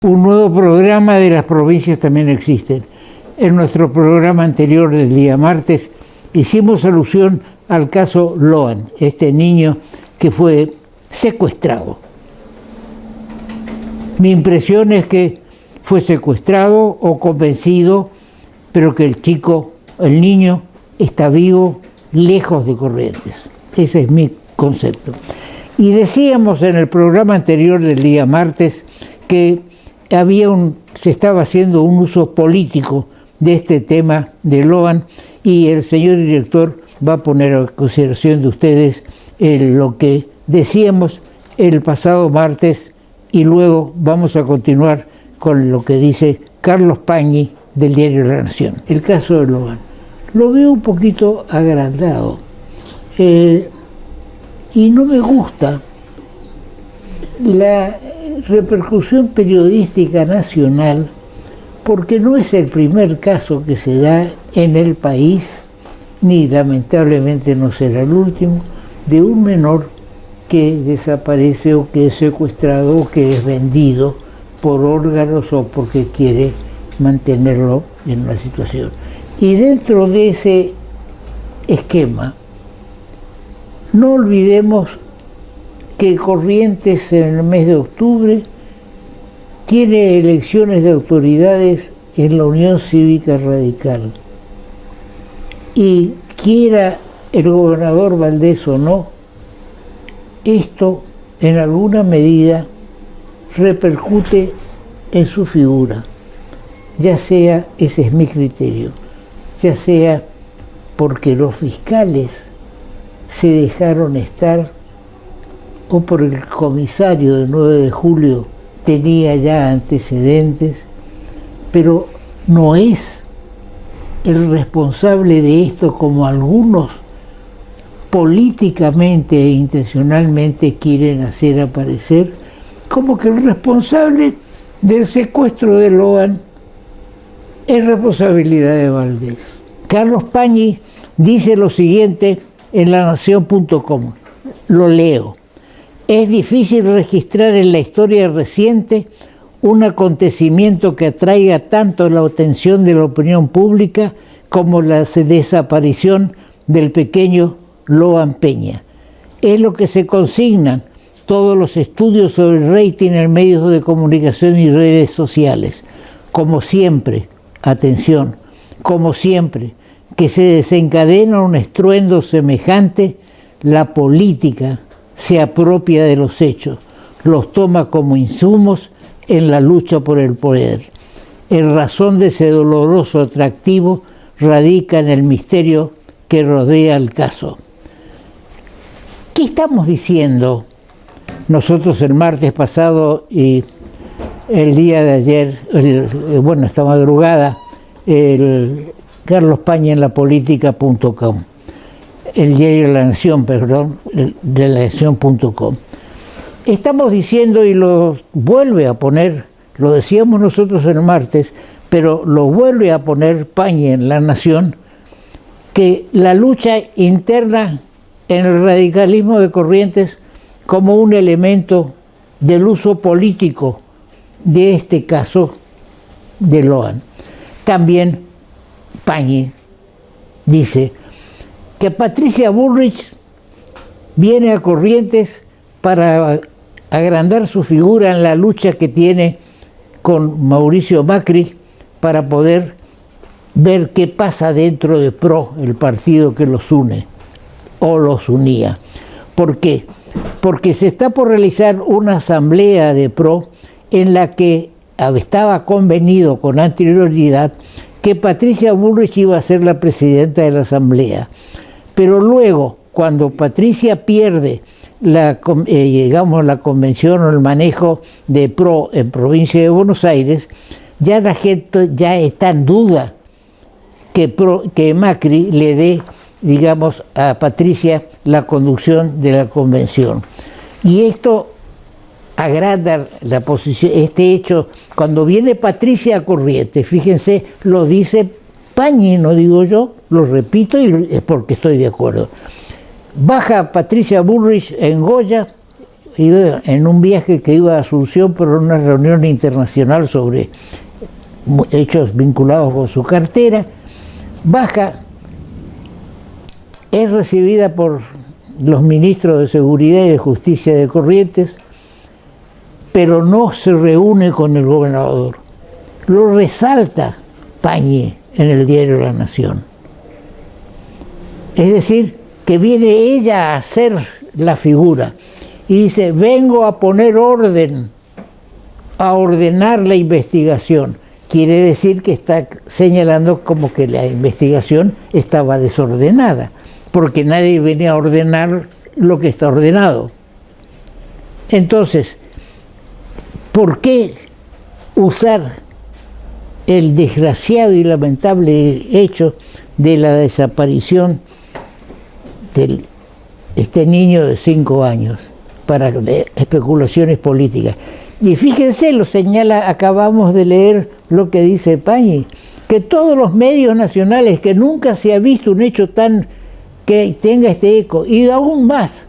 Un nuevo programa de las provincias también existen. En nuestro programa anterior del día martes hicimos alusión al caso Loan, este niño que fue secuestrado. Mi impresión es que fue secuestrado o convencido, pero que el niño está vivo, lejos de Corrientes. Ese es mi concepto. Y decíamos en el programa anterior del día martes que se estaba haciendo un uso político de este tema de Loan, y el señor director va a poner a consideración de ustedes lo que decíamos el pasado martes, y luego vamos a continuar con lo que dice Carlos Pañi del diario La Nación. El caso de Loan lo veo un poquito agrandado y no me gusta la repercusión periodística nacional, porque no es el primer caso que se da en el país, ni lamentablemente no será el último, de un menor que desaparece o que es secuestrado o que es vendido por órganos o porque quiere mantenerlo en una situación. Y dentro de ese esquema, no olvidemos que Corrientes en el mes de octubre tiene elecciones de autoridades en la Unión Cívica Radical. Y quiera el gobernador Valdés o no, esto en alguna medida repercute en su figura, ya sea, ese es mi criterio, ya sea porque los fiscales se dejaron estar o por el comisario del 9 de julio tenía ya antecedentes, pero no es el responsable de esto como algunos políticamente e intencionalmente quieren hacer aparecer, como que el responsable del secuestro de Loan es responsabilidad de Valdés. Carlos Pañi dice lo siguiente en lanación.com, lo leo: es difícil registrar en la historia reciente un acontecimiento que atraiga tanto la atención de la opinión pública como la desaparición del pequeño Loan Peña. Es lo que se consignan todos los estudios sobre rating en medios de comunicación y redes sociales. Como siempre, atención, como siempre que se desencadena un estruendo semejante, la política se apropia de los hechos, los toma como insumos en la lucha por el poder. En razón de ese doloroso atractivo radica en el misterio que rodea el caso. ¿Qué estamos diciendo nosotros el martes pasado y el día de ayer, esta madrugada, Carlos Pañi en lapolítica.com? El diario de La Nación, de lanación.com. Estamos diciendo, y lo vuelve a poner, lo decíamos nosotros el martes, pero lo vuelve a poner Pañi en La Nación, que la lucha interna en el radicalismo de Corrientes como un elemento del uso político de este caso de Loan. También Pañi dice que Patricia Bullrich viene a Corrientes para agrandar su figura en la lucha que tiene con Mauricio Macri para poder ver qué pasa dentro de PRO, el partido que los une o los unía. ¿Por qué? Porque se está por realizar una asamblea de PRO en la que estaba convenido con anterioridad que Patricia Bullrich iba a ser la presidenta de la asamblea. Pero luego, cuando Patricia pierde la convención o el manejo de PRO en provincia de Buenos Aires, ya la gente ya está en duda que Macri le dé, a Patricia la conducción de la convención. Y esto agranda la posición, este hecho. Cuando viene Patricia a Corrientes, fíjense, lo dice Pañi, no digo yo, lo repito y es porque estoy de acuerdo. Baja Patricia Bullrich en Goya, iba en un viaje que iba a Asunción por una reunión internacional sobre hechos vinculados con su cartera, baja, es recibida por los ministros de Seguridad y de Justicia de Corrientes, pero no se reúne con el gobernador. Lo resalta Pañi en el diario La Nación. Es decir, que viene ella a hacer la figura y dice, vengo a poner orden, a ordenar la investigación. Quiere decir que está señalando como que la investigación estaba desordenada, porque nadie venía a ordenar lo que está ordenado. Entonces, ¿por qué usar el desgraciado y lamentable hecho de la desaparición de este niño de 5 años para especulaciones políticas? Y fíjense, lo señala, acabamos de leer lo que dice Pañi, que todos los medios nacionales, que nunca se ha visto un hecho tan que tenga este eco, y aún más,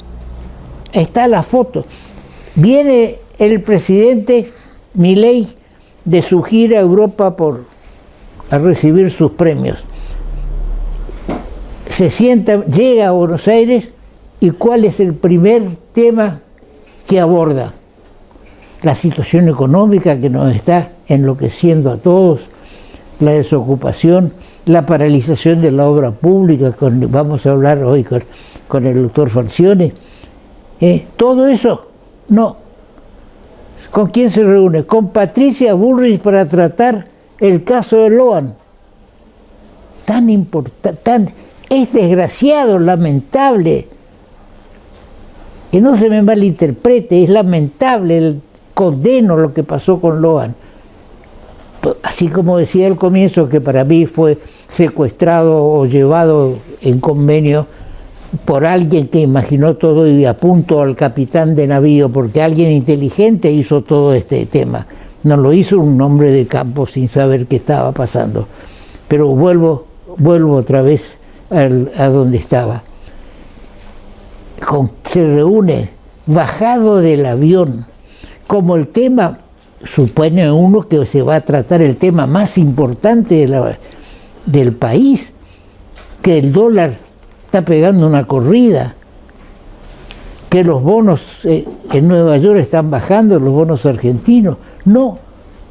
está la foto, viene el presidente Milei de su gira a Europa a recibir sus premios. Se sienta, llega a Buenos Aires, y ¿cuál es el primer tema que aborda? La situación económica que nos está enloqueciendo a todos, la desocupación, la paralización de la obra pública, vamos a hablar hoy con el doctor Falcione. Todo eso, no. ¿Con quién se reúne? Con Patricia Bullrich para tratar el caso de Loan. Tan importante, es desgraciado, lamentable. Que no se me malinterprete, es lamentable, condeno lo que pasó con Loan. Así como decía al comienzo, que para mí fue secuestrado o llevado en convenio por alguien que imaginó todo y apunto al capitán de navío, porque alguien inteligente hizo todo este tema. No lo hizo un hombre de campo sin saber qué estaba pasando. Pero vuelvo otra vez a donde estaba. Se reúne bajado del avión, como el tema, supone uno que se va a tratar el tema más importante del país, que el dólar está pegando una corrida, que los bonos en Nueva York están bajando, los bonos argentinos. No,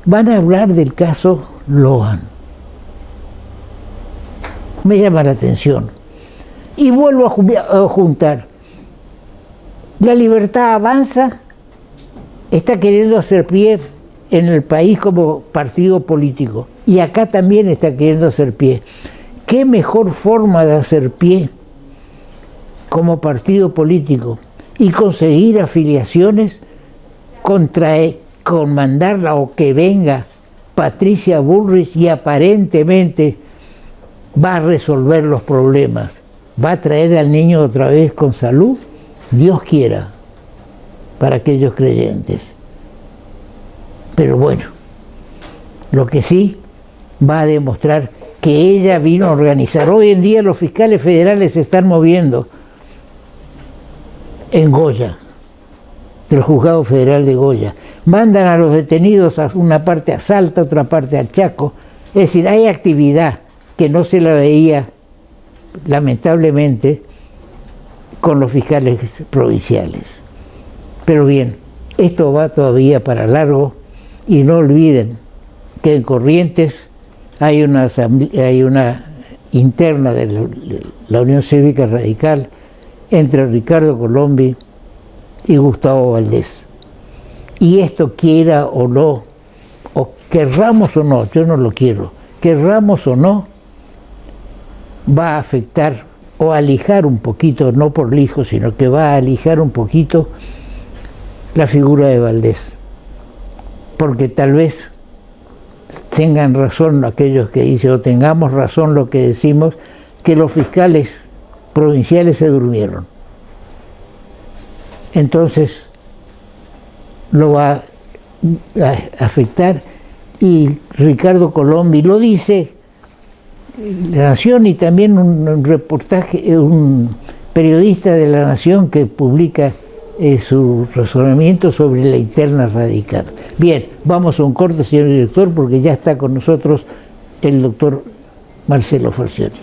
van a hablar del caso Loan. Me llama la atención. Y vuelvo a juntar. La Libertad Avanza está queriendo hacer pie en el país como partido político, y acá también está queriendo hacer pie. ¿Qué mejor forma de hacer pie como partido político y conseguir afiliaciones con mandarla o que venga Patricia Bullrich y aparentemente va a resolver los problemas? ¿Va a traer al niño otra vez con salud? Dios quiera, para aquellos creyentes. Pero bueno, lo que sí va a demostrar que ella vino a organizar. Hoy en día los fiscales federales se están moviendo en Goya, del Juzgado Federal de Goya. Mandan a los detenidos a una parte a Salta, otra parte al Chaco. Es decir, hay actividad que no se la veía, lamentablemente, con los fiscales provinciales. Pero bien, esto va todavía para largo, y no olviden que en Corrientes hay una interna de la Unión Cívica Radical entre Ricardo Colombi y Gustavo Valdés. Y esto, quiera o no, o querramos o no, yo no lo quiero, querramos o no, va a afectar o alijar un poquito, no por lijo, sino que va a alijar un poquito la figura de Valdés. Porque tal vez tengan razón aquellos que dicen, o tengamos razón lo que decimos, que los fiscales provinciales se durmieron. Entonces lo va a afectar, y Ricardo Colombi lo dice, La Nación, y también un reportaje, un periodista de La Nación que publica su razonamiento sobre la interna radical. Bien, vamos a un corte, señor director, porque ya está con nosotros el doctor Marcelo Falcioni.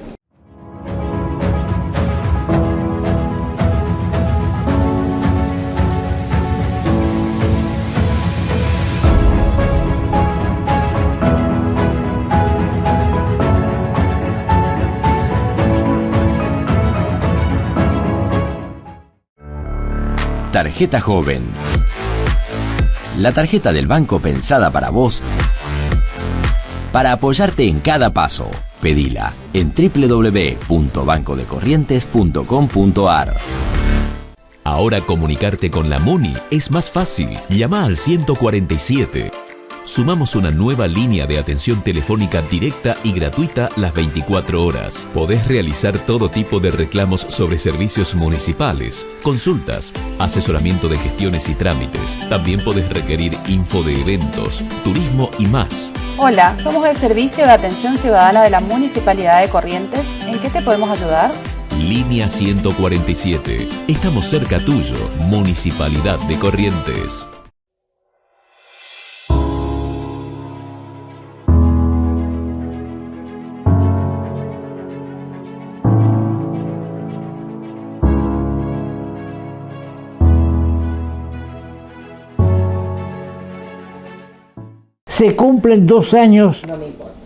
Tarjeta Joven. La tarjeta del banco pensada para vos, para apoyarte en cada paso. Pedila en www.bancodecorrientes.com.ar. Ahora comunicarte con la MUNI es más fácil. Llama al 147. Sumamos una nueva línea de atención telefónica directa y gratuita las 24 horas. Podés realizar todo tipo de reclamos sobre servicios municipales, consultas, asesoramiento de gestiones y trámites. También podés requerir info de eventos, turismo y más. Hola, somos el Servicio de Atención Ciudadana de la Municipalidad de Corrientes. ¿En qué te podemos ayudar? Línea 147. Estamos cerca tuyo. Municipalidad de Corrientes. Se cumplen 2 años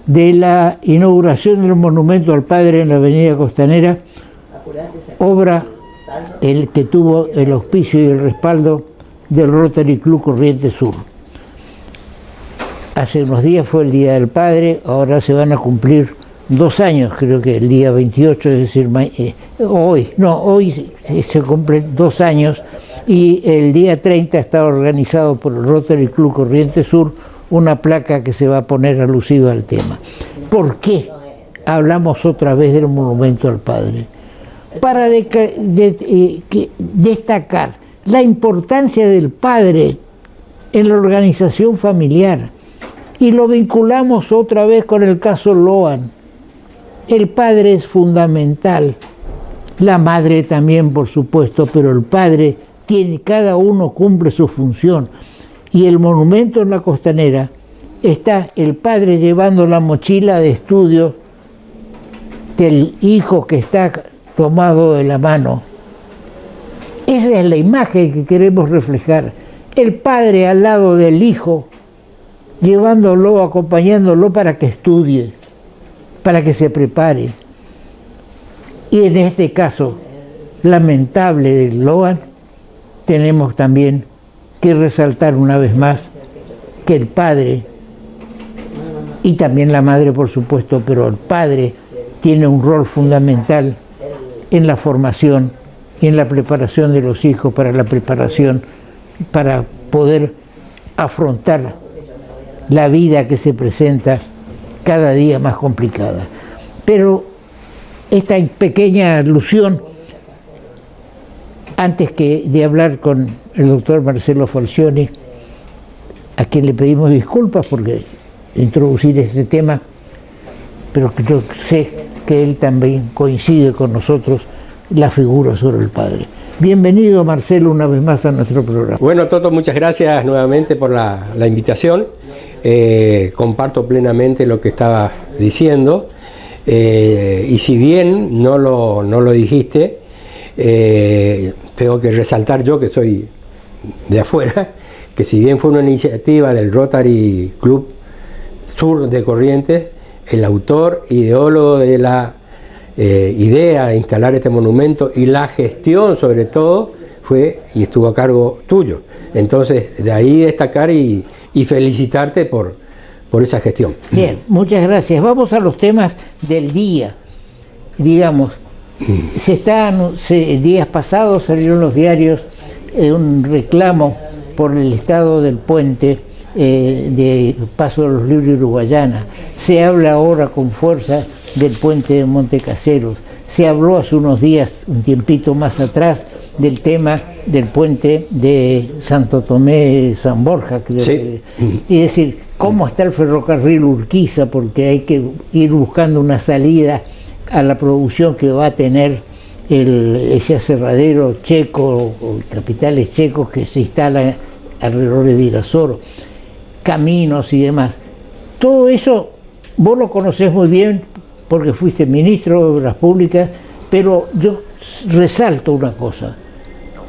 de la inauguración del monumento al padre en la avenida Costanera, obra el que tuvo el auspicio y el respaldo del Rotary Club Corrientes Sur. Hace unos días fue el Día del Padre, ahora se van a cumplir 2 años, creo que el día 28, es decir, hoy se cumplen 2 años, y el día 30 está organizado por el Rotary Club Corrientes Sur una placa que se va a poner alusiva al tema. ¿Por qué hablamos otra vez del monumento al padre? Para destacar la importancia del padre en la organización familiar, y lo vinculamos otra vez con el caso Loan. El padre es fundamental, la madre también, por supuesto, pero el padre cada uno cumple su función. Y el monumento en la Costanera está el padre llevando la mochila de estudio del hijo que está tomado de la mano. Esa es la imagen que queremos reflejar. El padre al lado del hijo, llevándolo, acompañándolo para que estudie, para que se prepare. Y en este caso lamentable de Loan, tenemos también que resaltar una vez más que el padre, y también la madre por supuesto, pero el padre tiene un rol fundamental en la formación y en la preparación de los hijos, para la preparación, para poder afrontar la vida que se presenta cada día más complicada. Pero esta pequeña alusión, antes de hablar con el doctor Marcelo Falcioni, a quien le pedimos disculpas porque introducir este tema, pero que yo sé que él también coincide con nosotros, la figura sobre el padre. Bienvenido, Marcelo, una vez más a nuestro programa. Bueno, Toto, muchas gracias nuevamente por la invitación. Comparto plenamente lo que estaba diciendo, y si bien no lo dijiste, tengo que resaltar yo, que soy de afuera, que si bien fue una iniciativa del Rotary Club Sur de Corrientes, el autor, ideólogo de la idea de instalar este monumento y la gestión sobre todo fue y estuvo a cargo tuyo. Entonces, de ahí destacar y felicitarte por esa gestión. Bien, muchas gracias. Vamos a los temas del día. Digamos, días pasados salieron los diarios un reclamo por el estado del puente de Paso de los Libres Uruguayana. Se habla ahora con fuerza del puente de Montecaseros. Se habló hace unos días, un tiempito más atrás, del tema del puente de Santo Tomé San Borja, creo. Sí. Es decir, cómo está el ferrocarril Urquiza, porque hay que ir buscando una salida a la producción que va a tener ese aserradero checo, o capitales checos que se instalan alrededor de Virasoro, caminos y demás. Todo eso vos lo conocés muy bien porque fuiste ministro de Obras Públicas, pero yo resalto una cosa.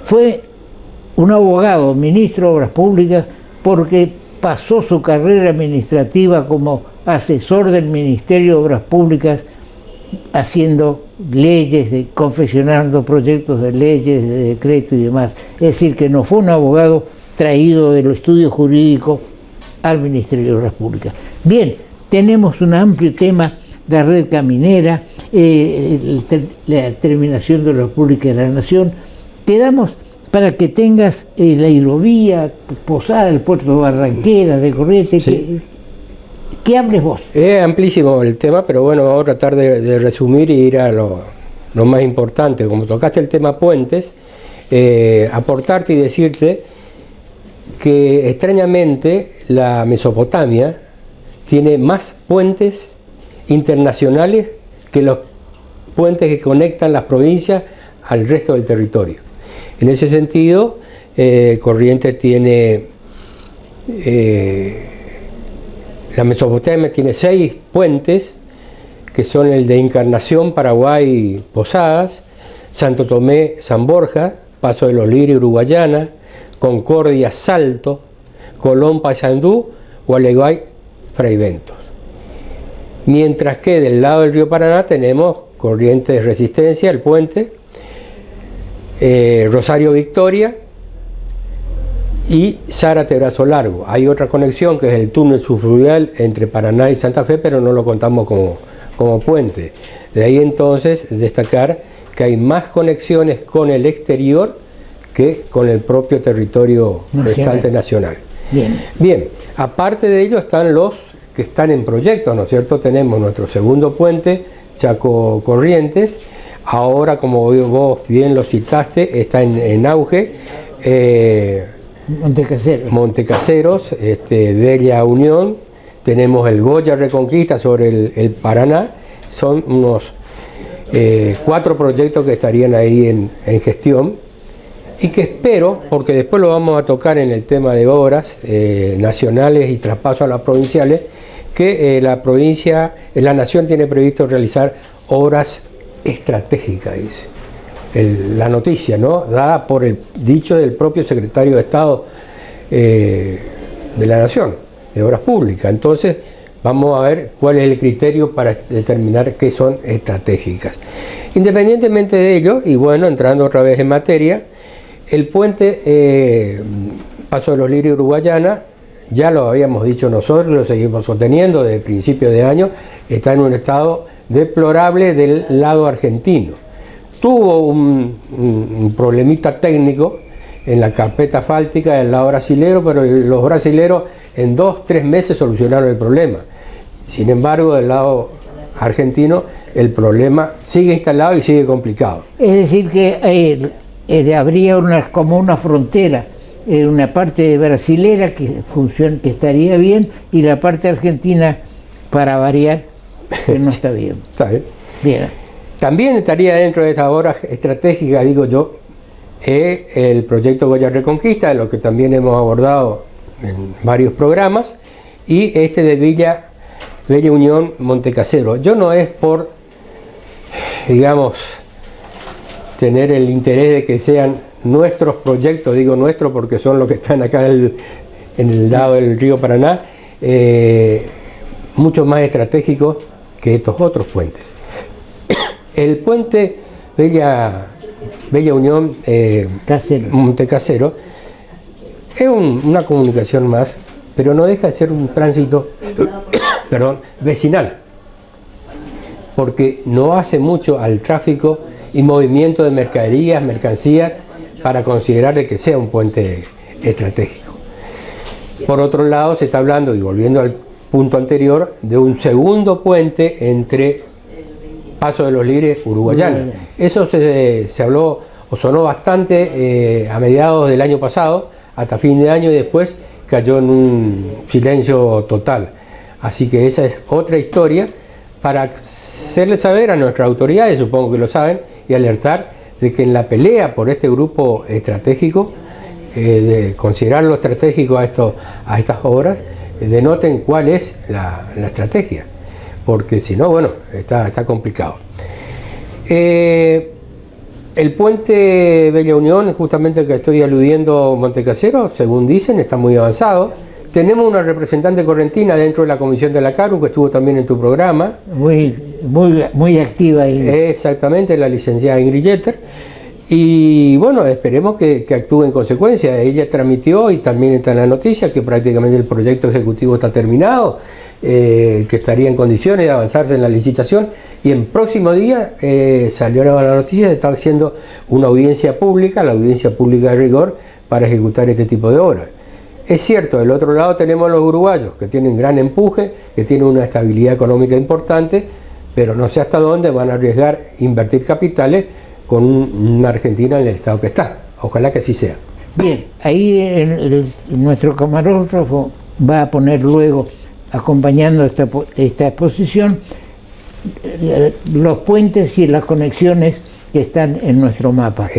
Fue un abogado, ministro de Obras Públicas, porque pasó su carrera administrativa como asesor del Ministerio de Obras Públicas, haciendo leyes, confeccionando proyectos de leyes, de decreto y demás. Es decir, que no fue un abogado traído de los estudios jurídicos al Ministerio de Obras Públicas. Bien, tenemos un amplio tema, la red caminera, la terminación de la República de la Nación. Te damos para que tengas la hidrovía, Posada, el puerto de Barranquera, de Corrientes, sí. que hables vos. Es amplísimo el tema, pero bueno, vamos a tratar de resumir y ir a lo más importante. Como tocaste el tema puentes, aportarte y decirte que extrañamente la Mesopotamia tiene más puentes internacionales que los puentes que conectan las provincias al resto del territorio. En ese sentido, Corrientes tiene, la Mesopotamia tiene 6 puentes, que son el de Encarnación, Paraguay, Posadas, Santo Tomé, San Borja, Paso de los Lirios, Uruguayana, Concordia, Salto, Colón, Paysandú, Gualeguay, Fraiventos. Mientras que del lado del río Paraná tenemos Corrientes Resistencia, el puente, Rosario Victoria y Zárate Brazo Largo. Hay otra conexión que es el túnel subfluvial entre Paraná y Santa Fe, pero no lo contamos como puente. De ahí entonces destacar que hay más conexiones con el exterior que con el propio territorio restante nacional. Bien, aparte de ello están los que están en proyecto, ¿no es cierto? Tenemos nuestro segundo puente, Chaco Corrientes. Ahora, como vos bien lo citaste, está en auge. Montecaseros, Bella Unión, tenemos el Goya Reconquista sobre el Paraná. Son unos 4 proyectos que estarían ahí en gestión y que espero, porque después lo vamos a tocar en el tema de obras nacionales y traspaso a las provinciales, que la nación tiene previsto realizar obras estratégicas, dice la noticia, ¿no? Dada por el dicho del propio secretario de Estado de la Nación, de Obras Públicas. Entonces, vamos a ver cuál es el criterio para determinar qué son estratégicas. Independientemente de ello, y bueno, entrando otra vez en materia, el puente Paso de los Lirios, Uruguayana, ya lo habíamos dicho nosotros, lo seguimos sosteniendo desde el principio de año, está en un estado deplorable del lado argentino. Tuvo un problemita técnico en la carpeta asfáltica del lado brasilero, pero los brasileros en 2-3 meses solucionaron el problema. Sin embargo, del lado argentino el problema sigue instalado y sigue complicado. Es decir que habría como una frontera, una parte brasilera que estaría bien y la parte argentina, para variar, que no está bien. Está bien. Bien. También estaría dentro de estas obras estratégicas, digo yo, el proyecto Goya Reconquista, de lo que también hemos abordado en varios programas, y de Bella Unión, Montecasero. Yo no es por, digamos, tener el interés de que sean nuestros proyectos, digo nuestros porque son los que están acá en el lado del río Paraná, mucho más estratégicos que estos otros puentes. El puente Bella Unión Montecasero es una comunicación más, pero no deja de ser un tránsito vecinal, porque no hace mucho al tráfico y movimiento de mercancías para considerar de que sea un puente estratégico. Por otro lado, se está hablando, y volviendo al punto anterior, de un segundo puente entre Paso de los Lirios, Uruguayana. Eso se habló o sonó bastante a mediados del año pasado, hasta fin de año, y después cayó en un silencio total. Así que esa es otra historia para hacerle saber a nuestras autoridades, supongo que lo saben, y y alertar de que en la pelea por este grupo estratégico, de considerarlo estratégico a estas obras, denoten cuál es la estrategia, porque si no, bueno, está complicado. El puente Bella Unión, justamente que estoy aludiendo, Montecasero, según dicen, está muy avanzado. Tenemos una representante correntina dentro de la comisión de la CARU, que estuvo también en tu programa. Muy activa ahí. Exactamente, la licenciada Ingrid Jeter. Y bueno, esperemos que actúe en consecuencia. Ella transmitió, y también está en la noticia, que prácticamente el proyecto ejecutivo está terminado, que estaría en condiciones de avanzarse en la licitación, y en próximo día salió la noticia de estar haciendo una audiencia pública, la audiencia pública de rigor, para ejecutar este tipo de obras. Es cierto, del otro lado tenemos a los uruguayos, que tienen gran empuje, que tienen una estabilidad económica importante, pero no sé hasta dónde van a arriesgar invertir capitales con una Argentina en el estado que está. Ojalá que así sea. Bien, ahí nuestro camarógrafo va a poner luego, acompañando esta exposición, los puentes y las conexiones que están en nuestro mapa.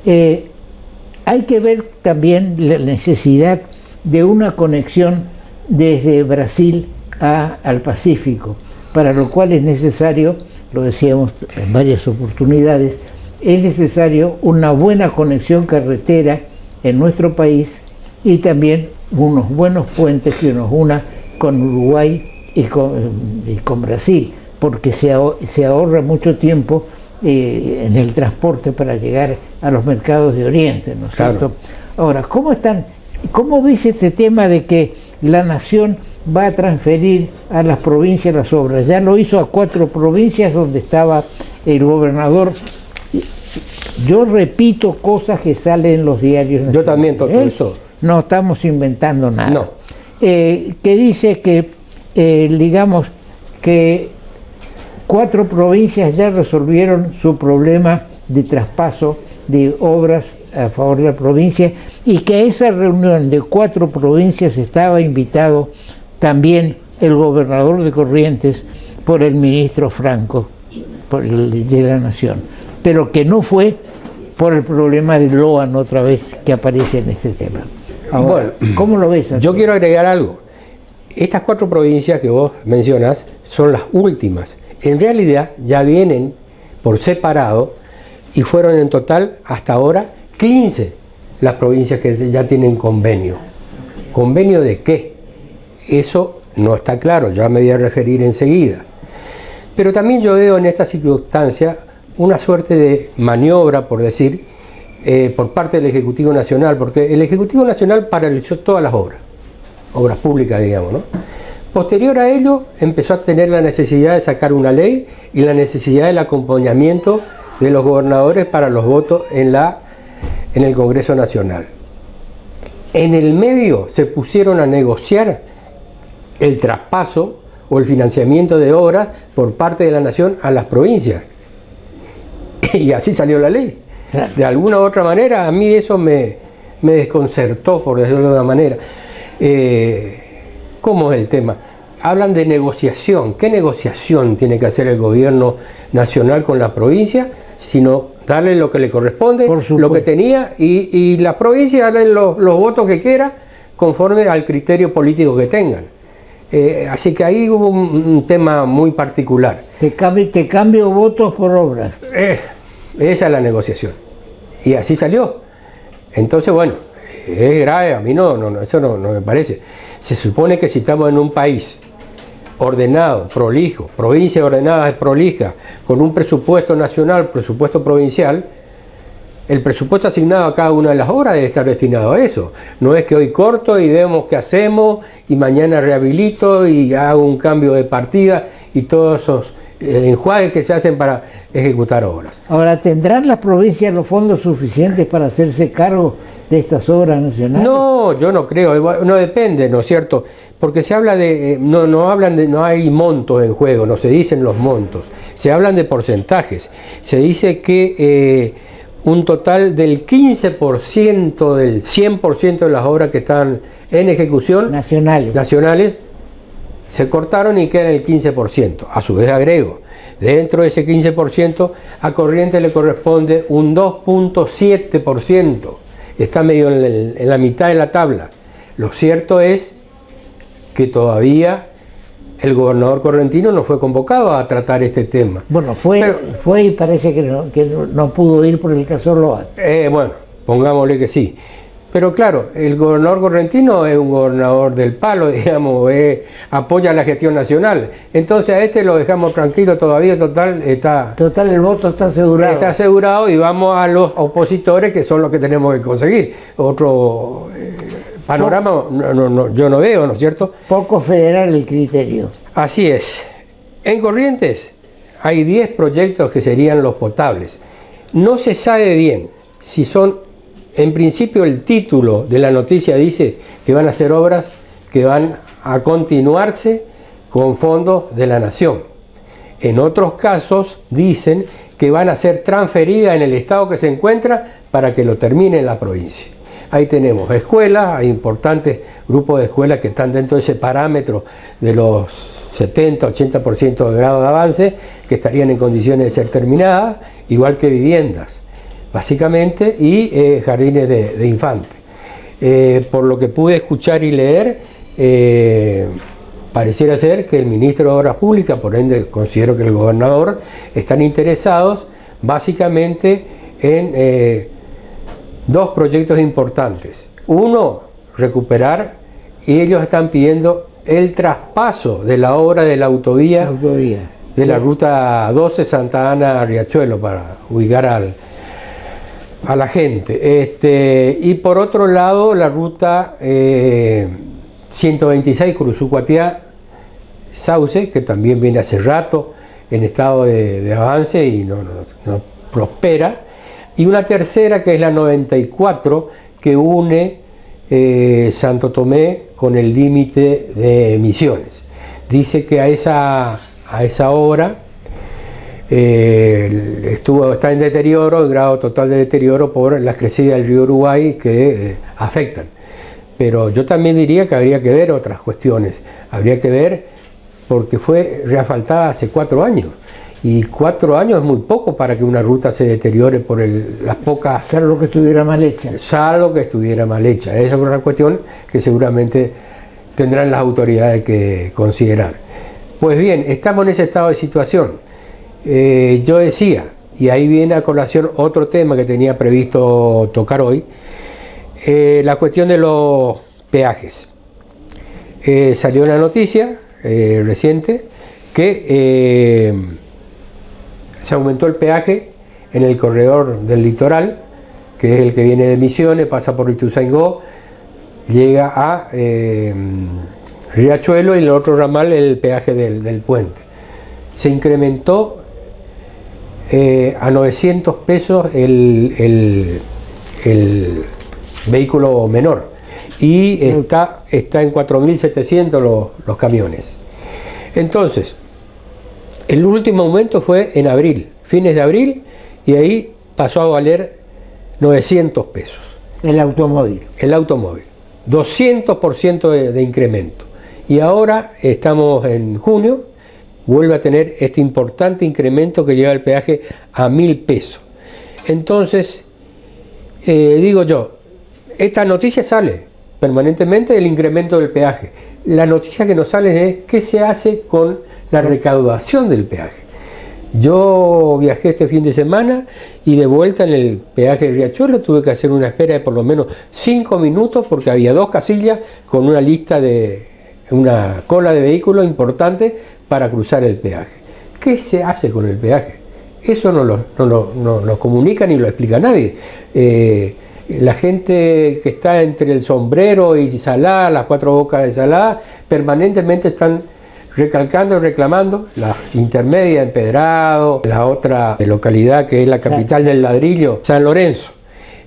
Hay que ver también la necesidad de una conexión desde Brasil al Pacífico, para lo cual es necesario, lo decíamos en varias oportunidades, es necesario una buena conexión carretera en nuestro país y también unos buenos puentes que nos una con Uruguay y con Brasil, porque se ahorra mucho tiempo en el transporte para llegar a los mercados de Oriente, ¿no es cierto? Ahora, ¿cómo ves este tema de que la nación va a transferir a las provincias las obras? Ya lo hizo a 4 provincias donde estaba el gobernador. Yo repito cosas que salen en los diarios nacionales. Yo también toco eso. No estamos inventando nada. No. Que dice que, digamos, que 4 provincias ya resolvieron su problema de traspaso de obras a favor de la provincia, y que a esa reunión de 4 provincias estaba invitado también el gobernador de Corrientes por el ministro Franco, de la Nación, pero que no fue por el problema de Loan otra vez que aparece en este tema. Ahora, bueno, ¿cómo lo ves? Yo quiero agregar algo. Estas 4 provincias que vos mencionas son las últimas. En realidad ya vienen por separado y fueron en total hasta ahora 15 las provincias que ya tienen convenio. ¿Convenio de qué? Eso no está claro, ya me voy a referir enseguida. Pero también yo veo en esta circunstancia una suerte de maniobra, por decir, por parte del Ejecutivo Nacional, porque el Ejecutivo Nacional paralizó todas las obras públicas, digamos, ¿no? Posterior a ello, empezó a tener la necesidad de sacar una ley y la necesidad del acompañamiento de los gobernadores para los votos en el Congreso Nacional. En el medio se pusieron a negociar el traspaso o el financiamiento de obras por parte de la Nación a las provincias. Y así salió la ley. De alguna u otra manera, a mí eso me desconcertó, por decirlo de una manera. ¿Cómo es el tema? Hablan de negociación. ¿Qué negociación tiene que hacer el gobierno nacional con la provincia? Sino darle lo que le corresponde, lo que tenía, y la provincia darle los votos que quiera conforme al criterio político que tengan. Así que ahí hubo un tema muy particular. Te cambio votos por obras. Esa es la negociación. Y así salió. Entonces, bueno, es grave, a mí eso no me parece. Se supone que si estamos en un país ordenado, prolijo, provincias ordenadas, prolijas, con un presupuesto nacional, presupuesto provincial, el presupuesto asignado a cada una de las obras debe estar destinado a eso. No es que hoy corto y vemos qué hacemos y mañana rehabilito y hago un cambio de partida y todos esos enjuagues que se hacen para ejecutar obras. Ahora, ¿tendrán las provincias los fondos suficientes para hacerse cargo de estas obras nacionales? No, yo no creo, no depende, ¿no es cierto? Porque se habla de, no hay montos en juego, no se dicen los montos, se hablan de porcentajes. Se dice que un total del 15% del 100% de las obras que están en ejecución nacionales se cortaron y quedan el 15%. A su vez agrego, Dentro de ese 15%, a Corrientes le corresponde un 2.7%. Está medio en la mitad de la tabla. Lo cierto es que todavía el gobernador correntino no fue convocado a tratar este tema. Bueno, fue y parece que no pudo ir por el caso Loan. Bueno, pongámosle que sí. Pero claro, el gobernador correntino es un gobernador del palo, digamos, apoya la gestión nacional. Entonces a este lo dejamos tranquilo todavía, total, el voto está asegurado. Está asegurado y vamos a los opositores, que son los que tenemos que conseguir. Otro panorama yo no veo, ¿no es cierto? Poco federal el criterio. Así es. En Corrientes hay 10 proyectos que serían los potables. No se sabe bien si son. En principio el título de la noticia dice que van a ser obras que van a continuarse con fondos de la nación. En otros casos dicen que van a ser transferidas en el estado que se encuentra para que lo termine en la provincia. Ahí tenemos escuelas, hay importantes grupos de escuelas que están dentro de ese parámetro de los 70-80% de grado de avance, que estarían en condiciones de ser terminadas, igual que viviendas, básicamente, y jardines de infantes. Por lo que pude escuchar y leer, pareciera ser que el ministro de Obras Públicas, por ende considero que el gobernador, están interesados básicamente en 2 proyectos importantes. Uno, recuperar, y ellos están pidiendo el traspaso de la obra de la autovía. De la ruta 12 Santa Ana Riachuelo, para ubicar a la gente. Y por otro lado, la ruta 126 Curuzucuatiá Sauce, que también viene hace rato en estado de avance y no prospera. Y una tercera, que es la 94, que une Santo Tomé con el límite de Misiones. Dice que a esa obra está en deterioro, en grado total de deterioro, por las crecidas del río Uruguay que afectan. Pero yo también diría que habría que ver otras cuestiones. Habría que ver, porque fue reasfaltada hace 4 años. Y 4 años es muy poco para que una ruta se deteriore por las pocas... Salvo que estuviera mal hecha. Salvo que estuviera mal hecha. Esa es una cuestión que seguramente tendrán las autoridades que considerar. Pues bien, estamos en ese estado de situación. Yo decía, y ahí viene a colación otro tema que tenía previsto tocar hoy, la cuestión de los peajes. Salió una noticia reciente que se aumentó el peaje en el corredor del litoral, que es el que viene de Misiones, pasa por Ituzaingó, llega a Riachuelo, y el otro ramal el peaje del puente. Se incrementó a 900 pesos el vehículo menor, y está en 4.700 los camiones. Entonces, el último aumento fue en abril, fines de abril, y ahí pasó a valer 900 pesos. El automóvil. El automóvil. 200% de incremento. Y ahora estamos en junio, vuelve a tener este importante incremento que lleva el peaje a 1.000 pesos. Entonces, digo yo, esta noticia sale permanentemente del incremento del peaje. La noticia que nos sale es qué se hace con la recaudación del peaje. Yo viajé este fin de semana y de vuelta en el peaje de Riachuelo tuve que hacer una espera de por lo menos 5 minutos, porque había 2 casillas con una cola de vehículos importante para cruzar el peaje. ¿Qué se hace con el peaje? Eso no lo comunica ni lo explica nadie. La gente que está entre el Sombrero y Salá, las 4 bocas de Salá, permanentemente están recalcando y reclamando. La intermedia, Empedrado, la otra localidad que es la capital del ladrillo, San Lorenzo,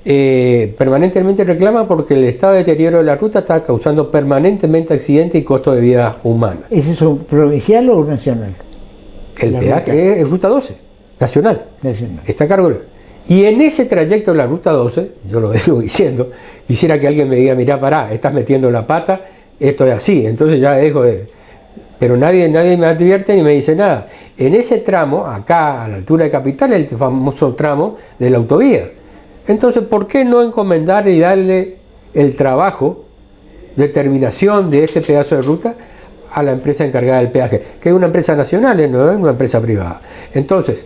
permanentemente reclama porque el estado de deterioro de la ruta está causando permanentemente accidentes y costo de vida humana. ¿Ese es un provincial o nacional? El peaje es ruta 12, nacional. Está a cargo. Y en ese trayecto de la ruta 12, yo lo vengo diciendo, quisiera que alguien me diga, mirá, pará, estás metiendo la pata, esto es así. Entonces ya dejo de pero nadie me advierte ni me dice nada. En ese tramo, acá a la altura de Capital, el famoso tramo de la autovía. Entonces, ¿por qué no encomendar y darle el trabajo de terminación de este pedazo de ruta a la empresa encargada del peaje, que es una empresa nacional, no es una empresa privada? Entonces,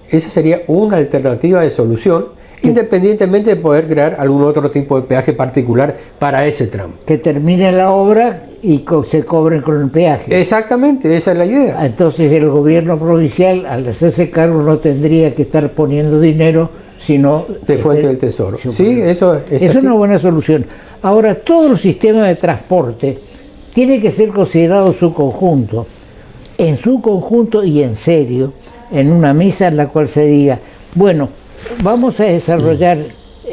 esa sería una alternativa de solución, independientemente de poder crear algún otro tipo de peaje particular para ese tramo. Que termine la obra y se cobren con el peaje. Exactamente, esa es la idea. Entonces el gobierno provincial, al hacerse cargo, no tendría que estar poniendo dinero, sino de fuente del tesoro. Sí, eso es una buena solución. Ahora, todo el sistema de transporte tiene que ser considerado en su conjunto y en serio, en una mesa en la cual se diga, bueno, vamos a desarrollar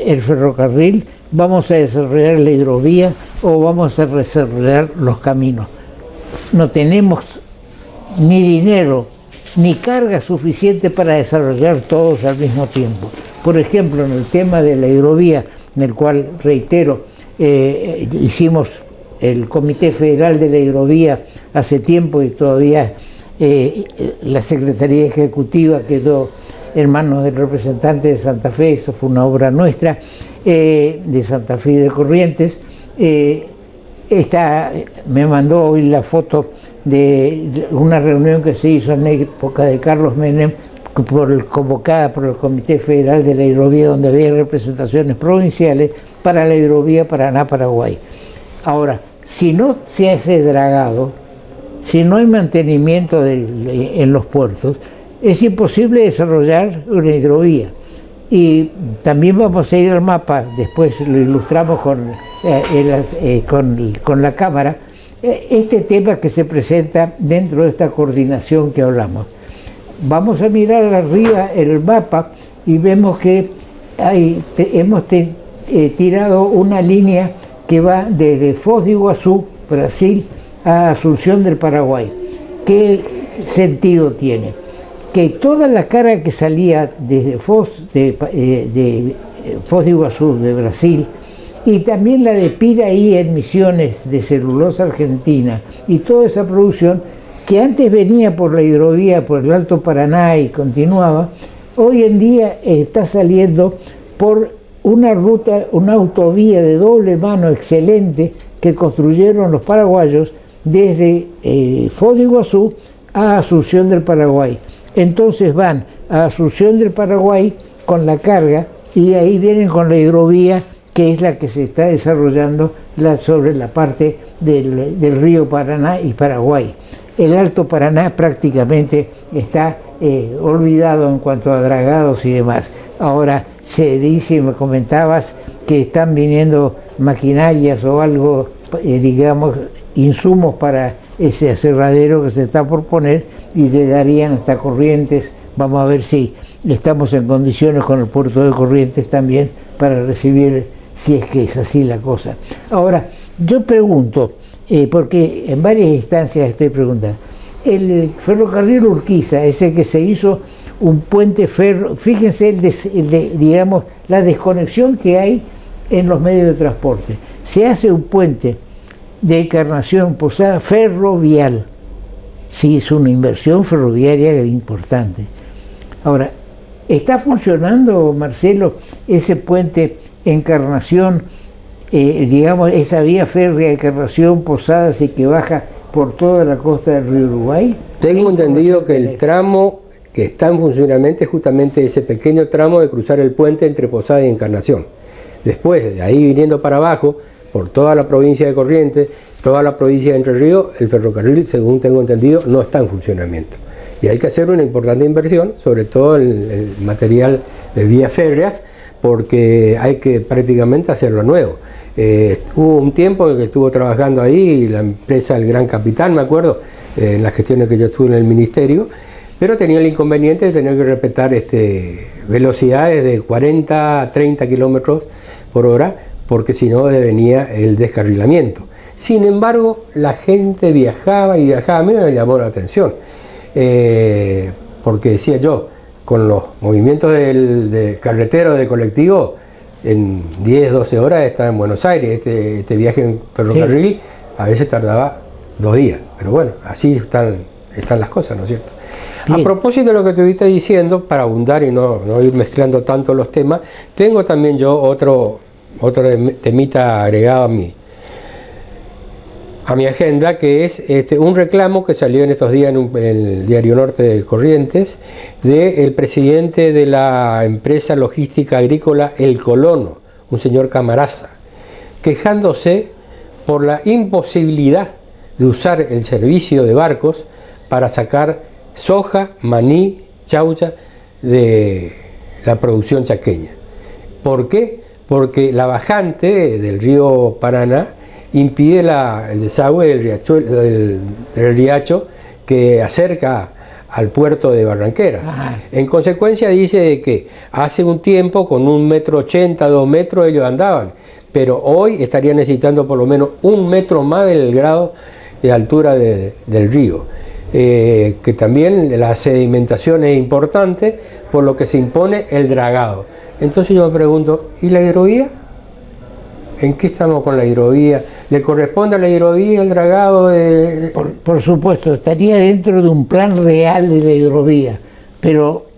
el ferrocarril, vamos a desarrollar la hidrovía o vamos a desarrollar los caminos. No tenemos ni dinero ni carga suficiente para desarrollar todos al mismo tiempo. Por ejemplo, en el tema de la hidrovía, en el cual, reitero, hicimos el Comité Federal de la Hidrovía hace tiempo y todavía la Secretaría Ejecutiva quedó en manos del representante de Santa Fe, eso fue una obra nuestra, de Santa Fe y de Corrientes. Me mandó hoy la foto de una reunión que se hizo en la época de Carlos Menem, convocada por el Comité Federal de la Hidrovía, donde había representaciones provinciales para la hidrovía Paraná-Paraguay. Ahora, si no se hace dragado, si no hay mantenimiento en los puertos, es imposible desarrollar una hidrovía. Y también vamos a ir al mapa, después lo ilustramos con la cámara, este tema que se presenta dentro de esta coordinación que hablamos. Vamos a mirar arriba el mapa y vemos que hemos tirado una línea que va desde Foz de Iguazú, Brasil, a Asunción del Paraguay. ¿Qué sentido tiene? Que toda la carga que salía desde Foz de Iguazú, de Brasil, y también la de Piraí en Misiones, de celulosa argentina, y toda esa producción que antes venía por la hidrovía, por el Alto Paraná y continuaba, hoy en día está saliendo por una ruta, una autovía de doble mano excelente que construyeron los paraguayos desde Foz de Iguazú a Asunción del Paraguay. Entonces van a Asunción del Paraguay con la carga y ahí vienen con la hidrovía, que es la que se está desarrollando sobre la parte del río Paraná y Paraguay. El Alto Paraná prácticamente está olvidado en cuanto a dragados y demás. Ahora se dice, me comentabas, que están viniendo maquinarias o algo, digamos, insumos para ese aserradero que se está por poner y llegarían hasta Corrientes. Vamos a ver si estamos en condiciones con el puerto de Corrientes también para recibir, si es que es así la cosa. Ahora, yo pregunto, porque en varias instancias estoy preguntando, el ferrocarril Urquiza, ese que se hizo un puente fíjense digamos, la desconexión que hay en los medios de transporte. Se hace un puente de Encarnación Posada ferrovial. Sí, es una inversión ferroviaria importante. Ahora, ¿está funcionando, Marcelo, ese puente Encarnación, digamos, esa vía férrea Encarnación Posadas y que baja por toda la costa del río Uruguay? Tengo entendido que el tramo que está en funcionamiento es justamente ese pequeño tramo de cruzar el puente entre Posada y Encarnación. Después, de ahí viniendo para abajo, por toda la provincia de Corrientes, toda la provincia de Entre Ríos, el ferrocarril, según tengo entendido, no está en funcionamiento. Y hay que hacer una importante inversión, sobre todo el material de vías férreas, porque hay que prácticamente hacerlo nuevo. Hubo un tiempo que estuvo trabajando ahí la empresa El Gran Capitán, me acuerdo, en las gestiones que yo estuve en el ministerio, pero tenía el inconveniente de tener que respetar velocidades de 40 a 30 kilómetros por hora, porque si no venía el descarrilamiento. Sin embargo, la gente viajaba y viajaba. A mí me llamó la atención, porque decía yo, con los movimientos de carretero, de colectivo, en 10, 12 horas estaba en Buenos Aires. Este viaje en ferrocarril, sí, a veces tardaba 2 días. Pero bueno, así están las cosas, ¿no es cierto? Bien. A propósito de lo que te estuviste diciendo, para abundar y no ir mezclando tanto los temas, tengo también yo otro temita agregado a mi agenda, que es un reclamo que salió en estos días en el Diario Norte de Corrientes, del presidente de la empresa logística agrícola El Colono, un señor Camaraza, quejándose por la imposibilidad de usar el servicio de barcos para sacar soja, maní, chaucha de la producción chaqueña. ¿Por qué? Porque la bajante del río Paraná impide el desagüe del riacho que acerca al puerto de Barranquera. Ajá. En consecuencia dice que hace un tiempo con 1,80 m, 2 metros ellos andaban, pero hoy estarían necesitando por lo menos 1 metro más del grado de altura del río. Que también la sedimentación es importante, por lo que se impone el dragado. Entonces yo me pregunto, ¿y la hidrovía? ¿En qué estamos con la hidrovía? ¿Le corresponde a la hidrovía el dragado? Por supuesto, estaría dentro de un plan real de la hidrovía, pero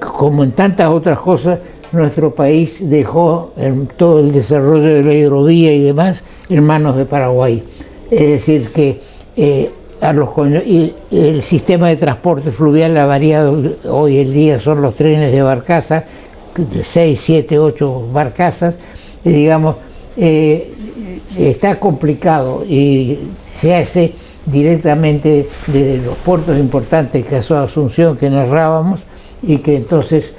como en tantas otras cosas, nuestro país dejó todo el desarrollo de la hidrovía y demás en manos de Paraguay. Es decir, que el sistema de transporte fluvial ha variado. Hoy en día son los trenes de barcazas, de 6, 7, 8 barcazas, digamos, está complicado y se hace directamente desde los puertos importantes, caso de Asunción que narrábamos, y que entonces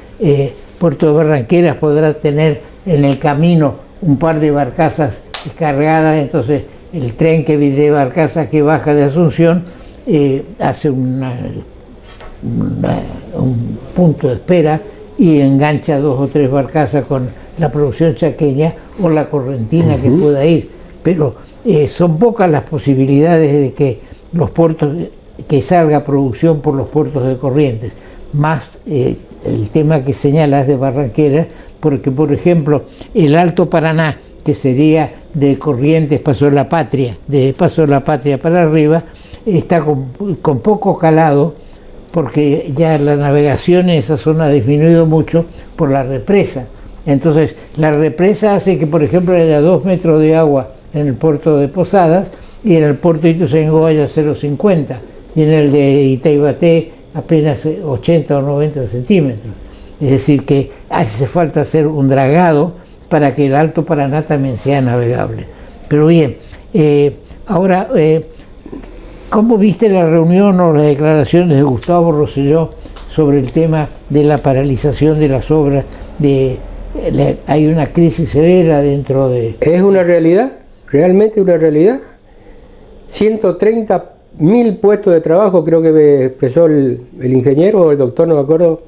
Puerto de Barranqueras podrá tener en el camino un par de barcazas cargadas. Entonces el tren de barcazas que baja de Asunción hace un punto de espera y engancha 2 o 3 barcazas con la producción chaqueña o la correntina que pueda ir. Pero son pocas las posibilidades de que los puertos, que salga producción por los puertos de Corrientes, más el tema que señalas de Barranqueras, porque por ejemplo el Alto Paraná, que sería de Corrientes Paso de la Patria, de Paso de la Patria para arriba, está con poco calado, porque ya la navegación en esa zona ha disminuido mucho por la represa. Entonces la represa hace que, por ejemplo, haya 2 metros de agua en el puerto de Posadas y en el puerto de Ituzaingó haya 0,50, y en el de Itaibaté apenas 80 o 90 centímetros. Es decir, que hace falta hacer un dragado para que el Alto Paraná también sea navegable. Pero bien, ahora, ¿cómo viste la reunión o las declaraciones de Gustavo Rosselló sobre el tema de la paralización de las obras? Hay una crisis severa dentro de... ¿Es una realidad? ¿Realmente una realidad? 130.000 puestos de trabajo, creo que expresó el ingeniero o el doctor, no me acuerdo,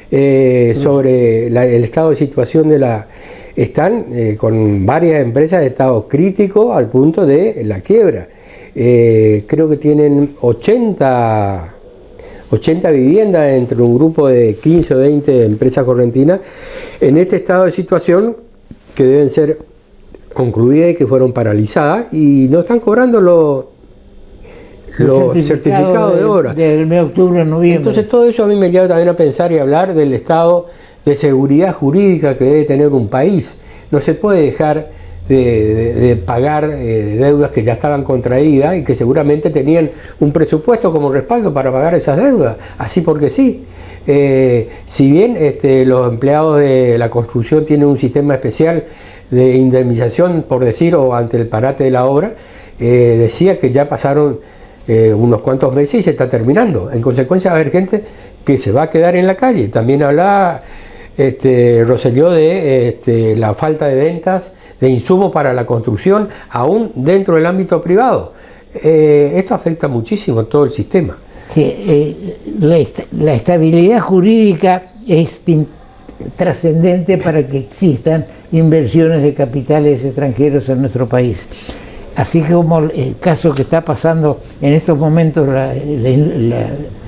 sobre el estado de situación de la... Están con varias empresas de estado crítico al punto de la quiebra. Creo que tienen 80 viviendas entre un grupo de 15 o 20 empresas correntinas en este estado de situación, que deben ser concluidas y que fueron paralizadas y no están cobrando los certificados de obra. Del mes de octubre a noviembre. Entonces todo eso a mí me lleva también a pensar y hablar del estado de seguridad jurídica que debe tener un país. No se puede dejar de pagar deudas que ya estaban contraídas y que seguramente tenían un presupuesto como respaldo para pagar esas deudas, así porque sí. Si bien los empleados de la construcción tienen un sistema especial de indemnización, por decir, o ante el parate de la obra, decía que ya pasaron unos cuantos meses y se está terminando. En consecuencia va a haber gente que se va a quedar en la calle. También hablaba Rosselló de la falta de ventas de insumos para la construcción, aún dentro del ámbito privado. Esto afecta muchísimo a todo el sistema. Sí, la estabilidad jurídica es trascendente para que existan inversiones de capitales extranjeros en nuestro país. Así como el caso que está pasando en estos momentos la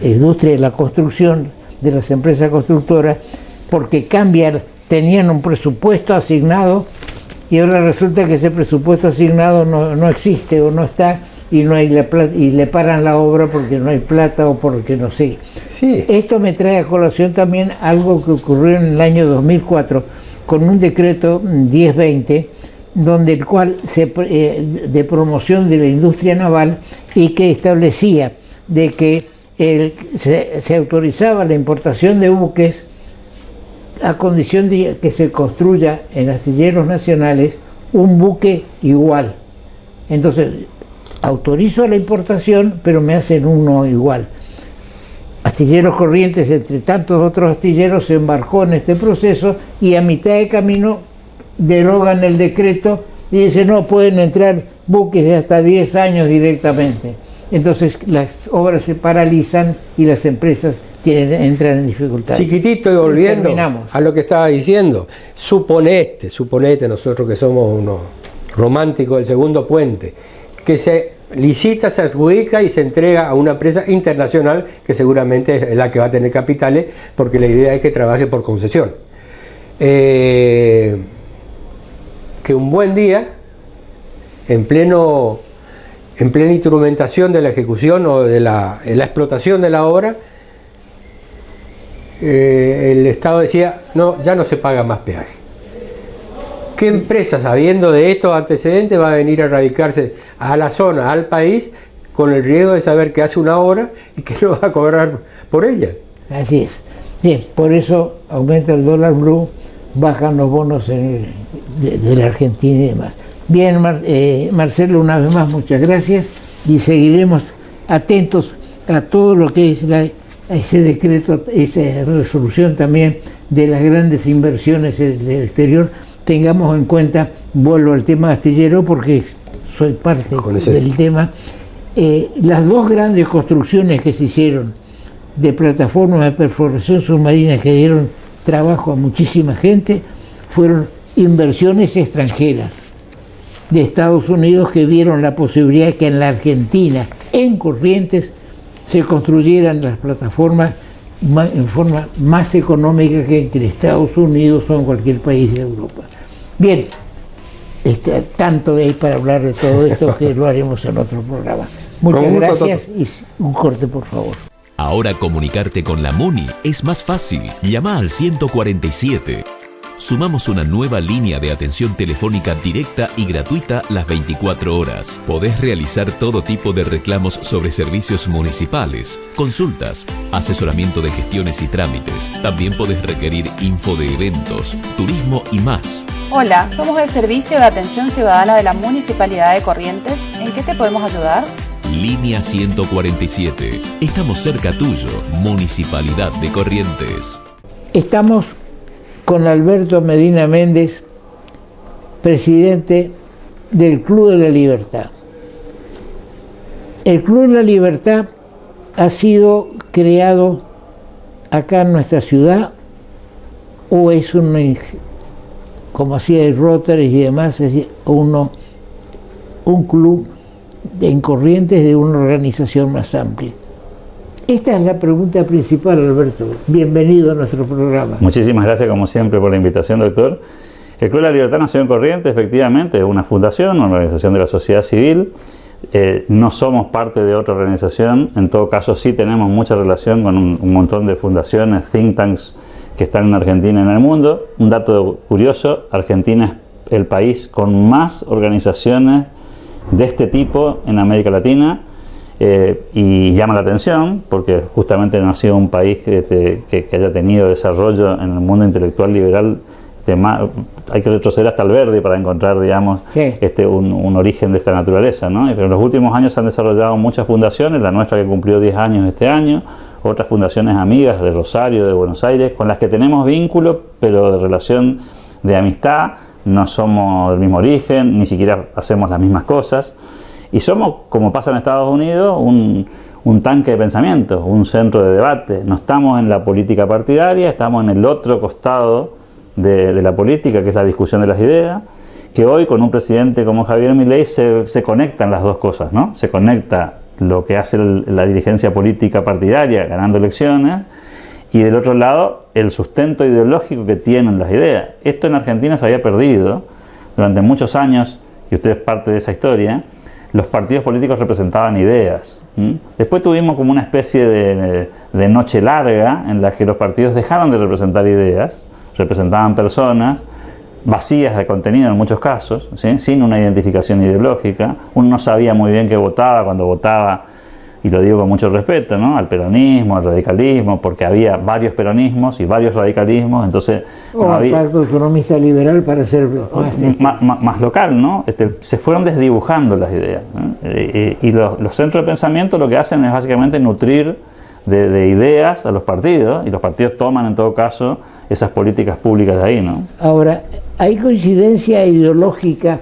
industria de la construcción, de las empresas constructoras, porque tenían un presupuesto asignado y ahora resulta que ese presupuesto asignado no existe o no está, y no hay la plata, y le paran la obra porque no hay plata o porque no sé. Sí. Esto me trae a colación también algo que ocurrió en el año 2004 con un decreto 1020, donde el cual de promoción de la industria naval, y que establecía de que se autorizaba la importación de buques a condición de que se construya en astilleros nacionales un buque igual. Entonces, autorizo la importación, pero me hacen uno igual. Astilleros Corrientes, entre tantos otros astilleros, se embarcó en este proceso y a mitad de camino derogan el decreto y dicen no pueden entrar buques de hasta 10 años directamente. Entonces las obras se paralizan y las empresas entran en dificultades. Chiquitito, y volviendo a lo que estaba diciendo, suponete nosotros que somos unos románticos del segundo puente, que se licita, se adjudica y se entrega a una empresa internacional que seguramente es la que va a tener capitales, porque la idea es que trabaje por concesión. Que un buen día, en plena instrumentación de la ejecución o de la explotación de la obra, el Estado decía, no, ya no se paga más peaje. ¿Qué empresa, sabiendo de estos antecedentes, va a venir a radicarse a la zona, al país, con el riesgo de saber que hace una obra y que lo va a cobrar por ella? Así es. Bien, por eso aumenta el dólar blue, bajan los bonos de la Argentina y demás. Bien, Marcelo, una vez más, muchas gracias y seguiremos atentos a todo lo que es ese decreto, esa resolución también de las grandes inversiones del exterior. Tengamos en cuenta, vuelvo al tema astillero porque soy parte del tema, las dos grandes construcciones que se hicieron de plataformas de perforación submarina que dieron trabajo a muchísima gente fueron inversiones extranjeras de Estados Unidos, que vieron la posibilidad de que en la Argentina, en Corrientes, se construyeran las plataformas en forma más económica que en Estados Unidos o en cualquier país de Europa. Bien, tanto hay para hablar de todo esto que lo haremos en otro programa. Muchas gracias y un corte, por favor. Ahora comunicarte con la MUNI es más fácil. Llama al 147. Sumamos una nueva línea de atención telefónica directa y gratuita las 24 horas. Podés realizar todo tipo de reclamos sobre servicios municipales, consultas, asesoramiento de gestiones y trámites. También podés requerir info de eventos, turismo y más. Hola, somos el Servicio de Atención Ciudadana de la Municipalidad de Corrientes. ¿En qué te podemos ayudar? Línea 147. Estamos cerca tuyo, Municipalidad de Corrientes. Estamos con Alberto Medina Méndez, presidente del Club de la Libertad. El Club de la Libertad ha sido creado acá en nuestra ciudad, o es como hacía el Rotary y demás, es decir, un club en Corrientes de una organización más amplia. Esta es la pregunta principal, Alberto. Bienvenido a nuestro programa. Muchísimas gracias, como siempre, por la invitación, doctor. El Club de la Libertad nació en Corrientes, efectivamente, es una fundación, una organización de la sociedad civil. No somos parte de otra organización, en todo caso sí tenemos mucha relación con un montón de fundaciones, think tanks que están en Argentina y en el mundo. Un dato curioso, Argentina es el país con más organizaciones de este tipo en América Latina. Y llama la atención porque justamente no ha sido un país que haya tenido desarrollo en el mundo intelectual liberal. Hay que retroceder hasta el Verdi para encontrar, digamos, sí, un origen de esta naturaleza, ¿no? Pero en los últimos años se han desarrollado muchas fundaciones, la nuestra que cumplió 10 años este año, otras fundaciones amigas de Rosario, de Buenos Aires, con las que tenemos vínculo, pero de relación de amistad, no somos del mismo origen, ni siquiera hacemos las mismas cosas. Y somos, como pasa en Estados Unidos, un tanque de pensamiento, un centro de debate. No estamos en la política partidaria, estamos en el otro costado de la política, que es la discusión de las ideas, que hoy con un presidente como Javier Milei se conectan las dos cosas, ¿no? Se conecta lo que hace la dirigencia política partidaria ganando elecciones y del otro lado el sustento ideológico que tienen las ideas. Esto en Argentina se había perdido durante muchos años, y usted es parte de esa historia. los partidos políticos representaban ideas. Después tuvimos como una especie de noche larga en la que los partidos dejaron de representar ideas, representaban personas vacías de contenido en muchos casos, ¿sí? Sin una identificación ideológica. Uno no sabía muy bien qué votaba cuando votaba, y lo digo con mucho respeto, ¿no?, al peronismo, al radicalismo, porque había varios peronismos y varios radicalismos, entonces... O al Partido Autonomista Liberal, para ser más local, ¿no? Se fueron desdibujando las ideas, ¿no? Y los centros de pensamiento lo que hacen es básicamente nutrir de ideas a los partidos, y los partidos toman en todo caso esas políticas públicas de ahí, ¿no? Ahora, ¿hay coincidencia ideológica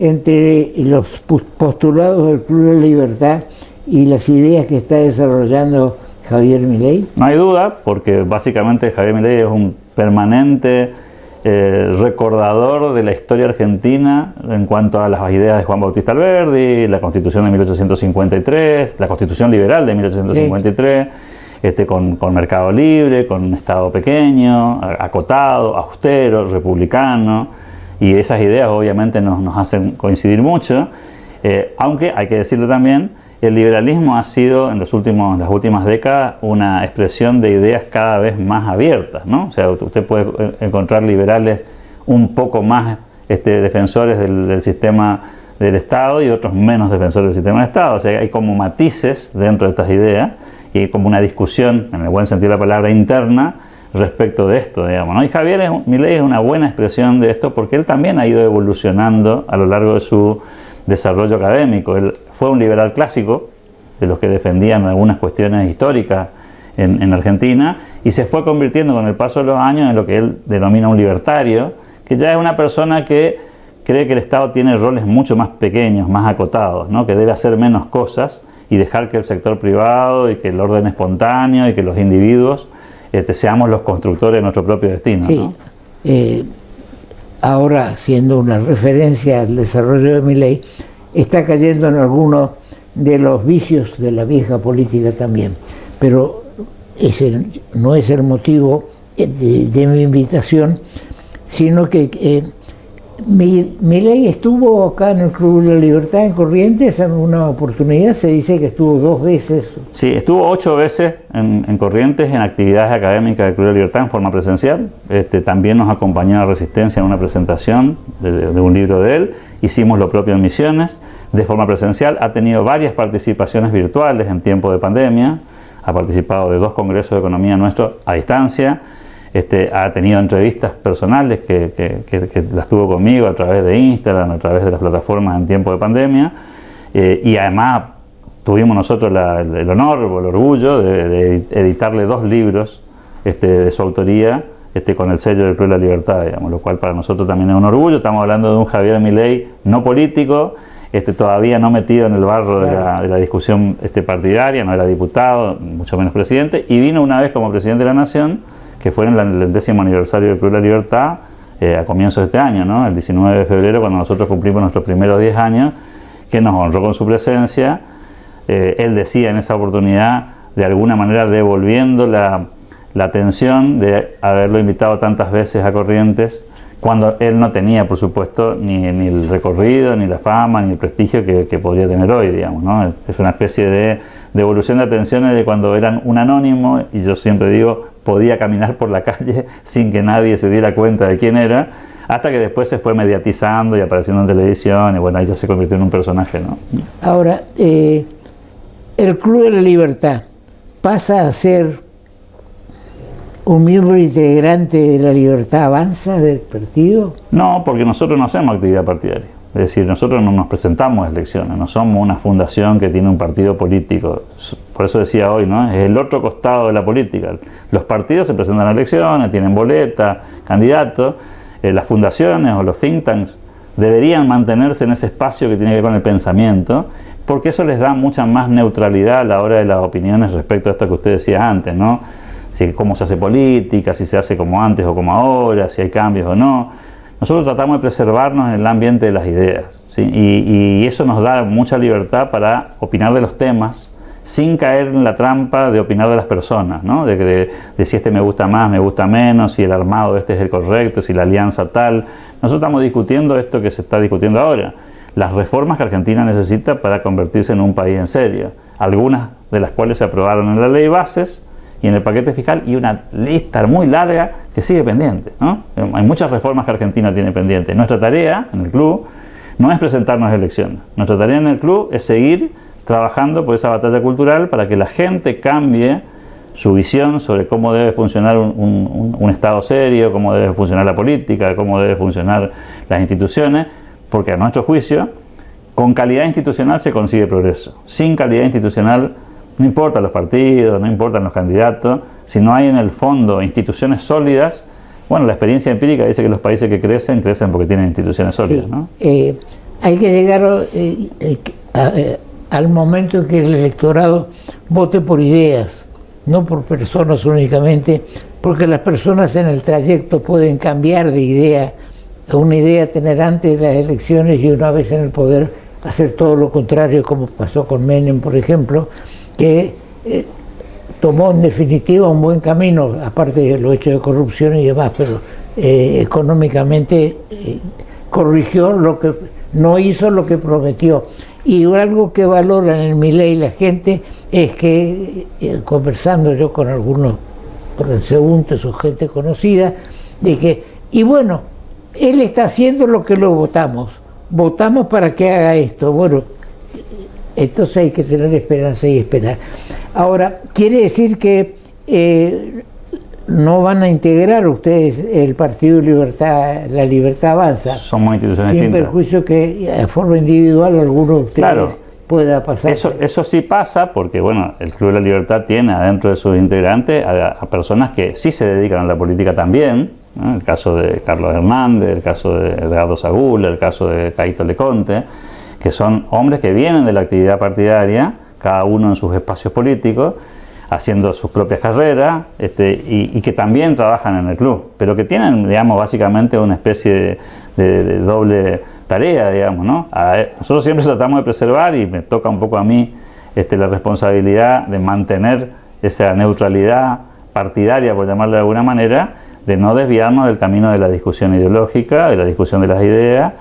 entre los postulados del Club de la Libertad y las ideas que está desarrollando Javier Milei? No hay duda, porque básicamente Javier Milei es un permanente recordador de la historia argentina en cuanto a las ideas de Juan Bautista Alberdi, la Constitución de 1853, la Constitución Liberal de 1853, sí. Con mercado libre, con un Estado pequeño, acotado, austero, republicano, y esas ideas obviamente nos hacen coincidir mucho, aunque hay que decirlo también, el liberalismo ha sido en las últimas décadas una expresión de ideas cada vez más abiertas, ¿no? O sea, usted puede encontrar liberales un poco más defensores del sistema del Estado y otros menos defensores del sistema del Estado. O sea, hay como matices dentro de estas ideas y hay como una discusión, en el buen sentido de la palabra, interna respecto de esto, digamos, ¿no? Y Javier Milei es una buena expresión de esto porque él también ha ido evolucionando a lo largo de su desarrollo académico. Él fue un liberal clásico, de los que defendían algunas cuestiones históricas en Argentina, y se fue convirtiendo con el paso de los años en lo que él denomina un libertario, que ya es una persona que cree que el Estado tiene roles mucho más pequeños, más acotados, ¿no? Que debe hacer menos cosas y dejar que el sector privado y que el orden espontáneo y que los individuos seamos los constructores de nuestro propio destino, sí, ¿no? Ahora, siendo una referencia al desarrollo de Milei, está cayendo en algunos de los vicios de la vieja política también. Pero ese no es el motivo de mi invitación, sino que Milei estuvo acá en el Club de la Libertad en Corrientes en una oportunidad. Se dice que estuvo 2 veces. Sí, estuvo 8 veces en Corrientes en actividades académicas del Club de la Libertad en forma presencial. También nos acompañó a Resistencia en una presentación de un libro de él. Hicimos lo propio en Misiones de forma presencial. Ha tenido varias participaciones virtuales en tiempo de pandemia. Ha participado de 2 congresos de economía nuestros a distancia. Ha tenido entrevistas personales que las tuvo conmigo a través de Instagram, a través de las plataformas en tiempo de pandemia, y además tuvimos nosotros el honor o el orgullo de editarle 2 libros de su autoría con el sello del Club de la Libertad, digamos, lo cual para nosotros también es un orgullo. Estamos hablando de un Javier Milei no político, todavía no metido en el barro de la discusión partidaria, no era diputado, mucho menos presidente, y vino una vez como presidente de la Nación, que fue en el 10º aniversario del Club de la Libertad, a comienzos de este año, ¿no? El 19 de febrero, cuando nosotros cumplimos nuestros primeros 10 años, que nos honró con su presencia. Él decía en esa oportunidad, de alguna manera devolviendo la atención de haberlo invitado tantas veces a Corrientes, cuando él no tenía, por supuesto, ni el recorrido, ni la fama, ni el prestigio que podría tener hoy, digamos, ¿no? Es una especie de devolución de atenciones de cuando eran un anónimo, y yo siempre digo, podía caminar por la calle sin que nadie se diera cuenta de quién era, hasta que después se fue mediatizando y apareciendo en televisión, y bueno, ahí ya se convirtió en un personaje, ¿no? Ahora, el Club de la Libertad pasa a ser un miembro integrante de la Libertad Avanza del partido. No, porque nosotros no hacemos actividad partidaria. Es decir, nosotros no nos presentamos a elecciones, no somos una fundación que tiene un partido político. Por eso decía hoy, ¿no? Es el otro costado de la política. Los partidos se presentan a elecciones, tienen boleta, candidatos. Las fundaciones o los think tanks deberían mantenerse en ese espacio que tiene que ver con el pensamiento, porque eso les da mucha más neutralidad a la hora de las opiniones respecto a esto que usted decía antes, ¿no? Si cómo se hace política, si se hace como antes o como ahora, si hay cambios o no. Nosotros tratamos de preservarnos en el ambiente de las ideas, ¿sí? Y eso nos da mucha libertad para opinar de los temas sin caer en la trampa de opinar de las personas, ¿no? De si me gusta más, me gusta menos, si el armado es el correcto, si la alianza tal. Nosotros estamos discutiendo esto que se está discutiendo ahora. las reformas que Argentina necesita para convertirse en un país en serio, algunas de las cuales se aprobaron en la ley bases y en el paquete fiscal, y una lista muy larga que sigue pendiente, ¿no? Hay muchas reformas que Argentina tiene pendientes. Nuestra tarea en el club no es presentarnos a elecciones, nuestra tarea en el club es seguir trabajando por esa batalla cultural para que la gente cambie su visión sobre cómo debe funcionar un Estado serio, cómo debe funcionar la política, cómo debe funcionar las instituciones, porque a nuestro juicio, con calidad institucional se consigue progreso. Sin calidad institucional, no importan los partidos, no importan los candidatos, si no hay en el fondo instituciones sólidas. Bueno, la experiencia empírica dice que los países que crecen porque tienen instituciones sólidas, sí, ¿no? Hay que llegar al momento en que el electorado vote por ideas, no por personas únicamente, porque las personas en el trayecto pueden cambiar de idea, una idea tener antes de las elecciones y una vez en el poder hacer todo lo contrario, como pasó con Menem, por ejemplo, que tomó en definitiva un buen camino, aparte de los hechos de corrupción y demás, pero económicamente corrigió lo que no hizo, lo que prometió. Y algo que valoran en Milei la gente es que, conversando yo con algunos transeúntes o gente conocida, de que, y bueno, él está haciendo lo que lo votamos para que haga esto. Bueno, entonces hay que tener esperanza y esperar. Ahora, quiere decir que no van a integrar ustedes el Partido La Libertad Avanza. Somos instituciones sin distintas. perjuicio que de forma individual alguno de ustedes pueda pasar. Eso sí pasa porque, bueno, el Club de la Libertad tiene adentro de sus integrantes a personas que sí se dedican a la política también, ¿no? El caso de Carlos Hernández, el caso de Edgardo Sagún, el caso de Caíto Leconte, que son hombres que vienen de la actividad partidaria, cada uno en sus espacios políticos, haciendo sus propias carreras, y que también trabajan en el club, pero que tienen, digamos, básicamente una especie de doble tarea, digamos, ¿no? Nosotros siempre tratamos de preservar, y me toca un poco a mí la responsabilidad de mantener esa neutralidad partidaria, por llamarle de alguna manera, de no desviarnos del camino de la discusión ideológica, de la discusión de las ideas,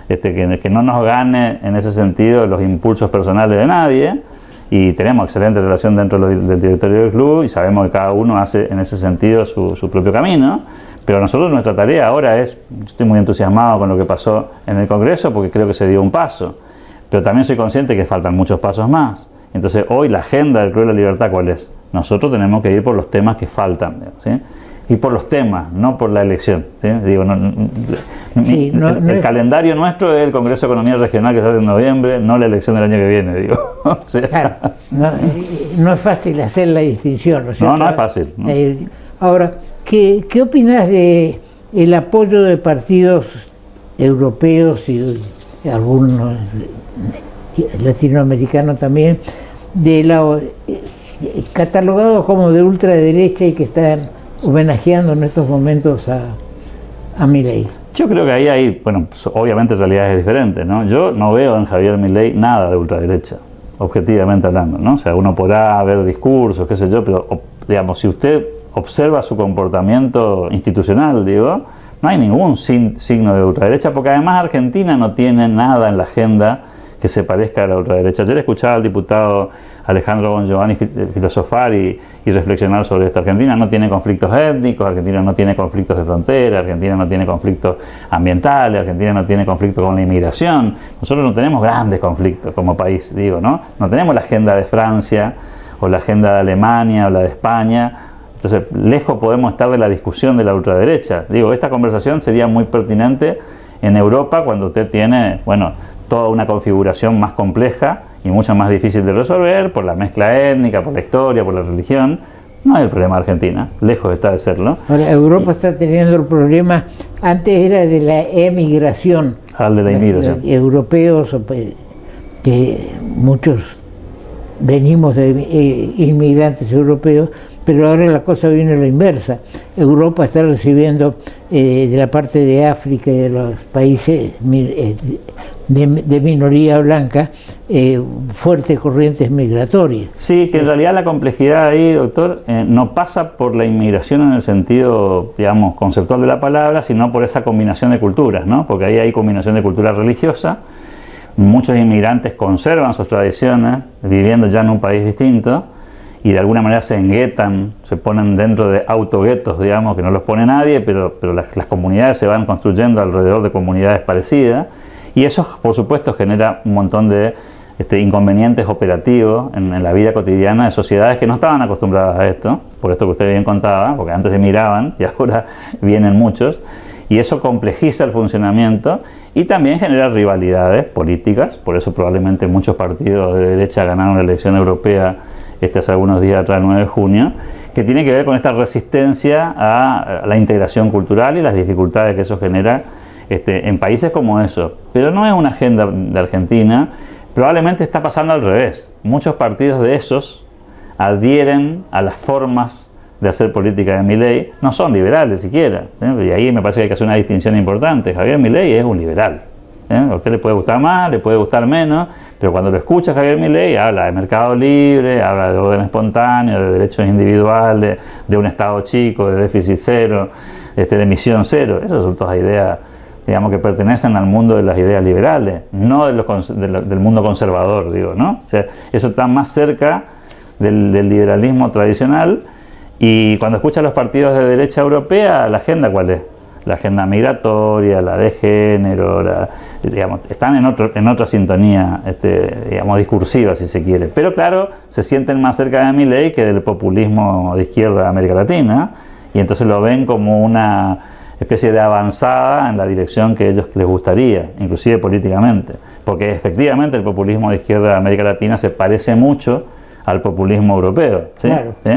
que no nos gane en ese sentido los impulsos personales de nadie. Y tenemos excelente relación dentro del directorio del club y sabemos que cada uno hace en ese sentido su propio camino, pero nosotros nuestra tarea ahora es, yo estoy muy entusiasmado con lo que pasó en el Congreso porque creo que se dio un paso, pero también soy consciente que faltan muchos pasos más. Entonces hoy la agenda del Club de la Libertad, ¿cuál es? Nosotros tenemos que ir por los temas que faltan, ¿sí? Y por los temas, no por la elección, ¿sí? Digo, el calendario nuestro es el Congreso de Economía Regional que se hace en noviembre, no la elección del año que viene, digo. O sea, claro, no es fácil hacer la distinción, ¿no es cierto? No es fácil, ¿no? Ahora, ¿qué opinas de el apoyo de partidos europeos y algunos latinoamericanos también, catalogados como de ultraderecha y que están homenajeando en estos momentos a Milei? Yo creo que ahí hay, bueno, obviamente realidades diferentes, ¿no? Yo no veo en Javier Milei nada de ultraderecha, objetivamente hablando, ¿no? O sea, uno podrá ver discursos, qué sé yo, pero, digamos, si usted observa su comportamiento institucional, digo, no hay ningún signo de ultraderecha, porque además Argentina no tiene nada en la agenda que se parezca a la ultraderecha. Ayer escuchaba al diputado Alejandro Bongiovanni filosofar y reflexionar sobre esto. Argentina no tiene conflictos étnicos, Argentina no tiene conflictos de frontera, Argentina no tiene conflictos ambientales, Argentina no tiene conflictos con la inmigración. Nosotros no tenemos grandes conflictos como país, digo, ¿no? No tenemos la agenda de Francia o la agenda de Alemania o la de España. Entonces, lejos podemos estar de la discusión de la ultraderecha. Digo, esta conversación sería muy pertinente en Europa cuando usted tiene, bueno, toda una configuración más compleja y mucho más difícil de resolver por la mezcla étnica, por la historia, por la religión. No es el problema de Argentina, lejos está de serlo. Ahora, Europa está teniendo el problema, antes era de la emigración. Al de la inmigración. Europeos, que muchos venimos de inmigrantes europeos, pero ahora la cosa viene a la inversa. Europa está recibiendo de la parte de África y de los países de minoría blanca fuertes corrientes migratorias. Sí, que en realidad la complejidad ahí, doctor, no pasa por la inmigración en el sentido, digamos, conceptual de la palabra, sino por esa combinación de culturas, ¿no? Porque ahí hay combinación de cultura religiosa, muchos inmigrantes conservan sus tradiciones, viviendo ya en un país distinto, y de alguna manera se enguetan, se ponen dentro de autoguetos, digamos, que no los pone nadie, pero las comunidades se van construyendo alrededor de comunidades parecidas, y eso, por supuesto, genera un montón de inconvenientes operativos en la vida cotidiana de sociedades que no estaban acostumbradas a esto, por esto que usted bien contaba, porque antes emigraban y ahora vienen muchos, y eso complejiza el funcionamiento y también genera rivalidades políticas. Por eso probablemente muchos partidos de derecha ganaron la elección europea hace algunos días atrás, el 9 de junio, que tiene que ver con esta resistencia a la integración cultural y las dificultades que eso genera en países como esos. Pero no es una agenda de Argentina, probablemente está pasando al revés. Muchos partidos de esos adhieren a las formas de hacer política de Milei, no son liberales siquiera, y ahí me parece que hay que hacer una distinción importante. Javier Milei es un liberal. A usted le puede gustar más, le puede gustar menos, pero cuando lo escucha Javier Milei habla de mercado libre, habla de orden espontáneo, de derechos individuales, de un Estado chico, de déficit cero, de emisión cero. Esas son todas ideas, digamos, que pertenecen al mundo de las ideas liberales, no del mundo conservador, digo, ¿no? O sea, eso está más cerca del liberalismo tradicional. Y cuando escucha a los partidos de derecha europea, ¿la agenda cuál es? La agenda migratoria, la de género, digamos, están en otra sintonía, digamos, discursiva, si se quiere. Pero claro, se sienten más cerca de Milei que del populismo de izquierda de América Latina, y entonces lo ven como una especie de avanzada en la dirección que a ellos les gustaría, inclusive políticamente. Porque efectivamente el populismo de izquierda de América Latina se parece mucho al populismo europeo, ¿sí? Claro. ¿Sí?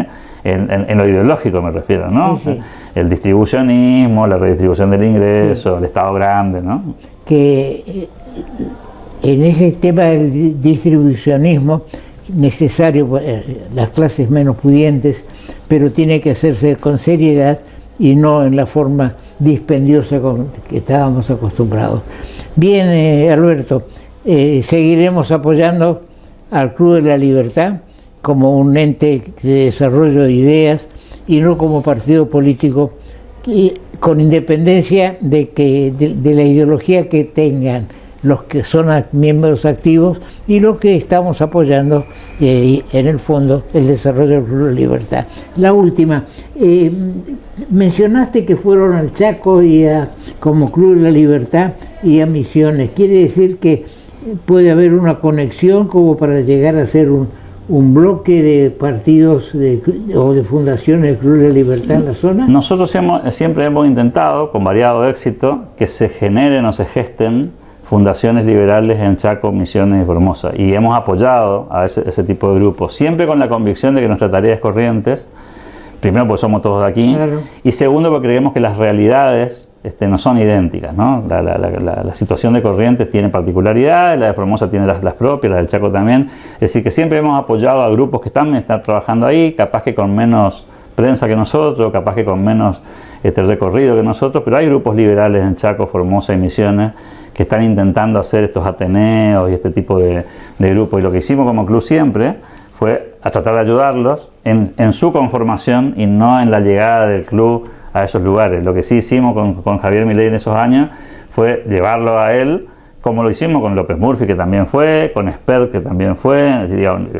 En lo ideológico me refiero, ¿no? Sí, sí. El distribucionismo, la redistribución del ingreso, sí. El Estado grande, ¿no? Que en ese tema del distribucionismo necesario para las clases menos pudientes, pero tiene que hacerse con seriedad y no en la forma dispendiosa con que estábamos acostumbrados. Bien, Alberto, seguiremos apoyando al Club de la Libertad como un ente de desarrollo de ideas y no como partido político, con independencia de la ideología que tengan los que son miembros activos y los que estamos apoyando en el fondo el desarrollo del Club de la Libertad. La última, mencionaste que fueron al Chaco como Club de la Libertad y a Misiones. ¿Quiere decir que puede haber una conexión como para llegar a ser un bloque de partidos o de fundaciones del Club de la Libertad en la zona? Nosotros siempre hemos intentado, con variado éxito, que se generen o se gesten fundaciones liberales en Chaco, Misiones y Formosa, y hemos apoyado a ese tipo de grupos, siempre con la convicción de que nuestra tarea es Corrientes, primero porque somos todos de aquí, claro. Y segundo porque creemos que las realidades no son idénticas, ¿no? La situación de Corrientes tiene particularidades, la de Formosa tiene las propias, la del Chaco también, es decir, que siempre hemos apoyado a grupos que están trabajando ahí, capaz que con menos prensa que nosotros, capaz que con menos recorrido que nosotros, pero hay grupos liberales en Chaco, Formosa y Misiones que están intentando hacer estos ateneos y este tipo de grupos, y lo que hicimos como club siempre fue a tratar de ayudarlos en su conformación y no en la llegada del club a esos lugares. Lo que sí hicimos con Javier Milei en esos años fue llevarlo a él, como lo hicimos con López Murphy, que también fue, con Espert, que también fue,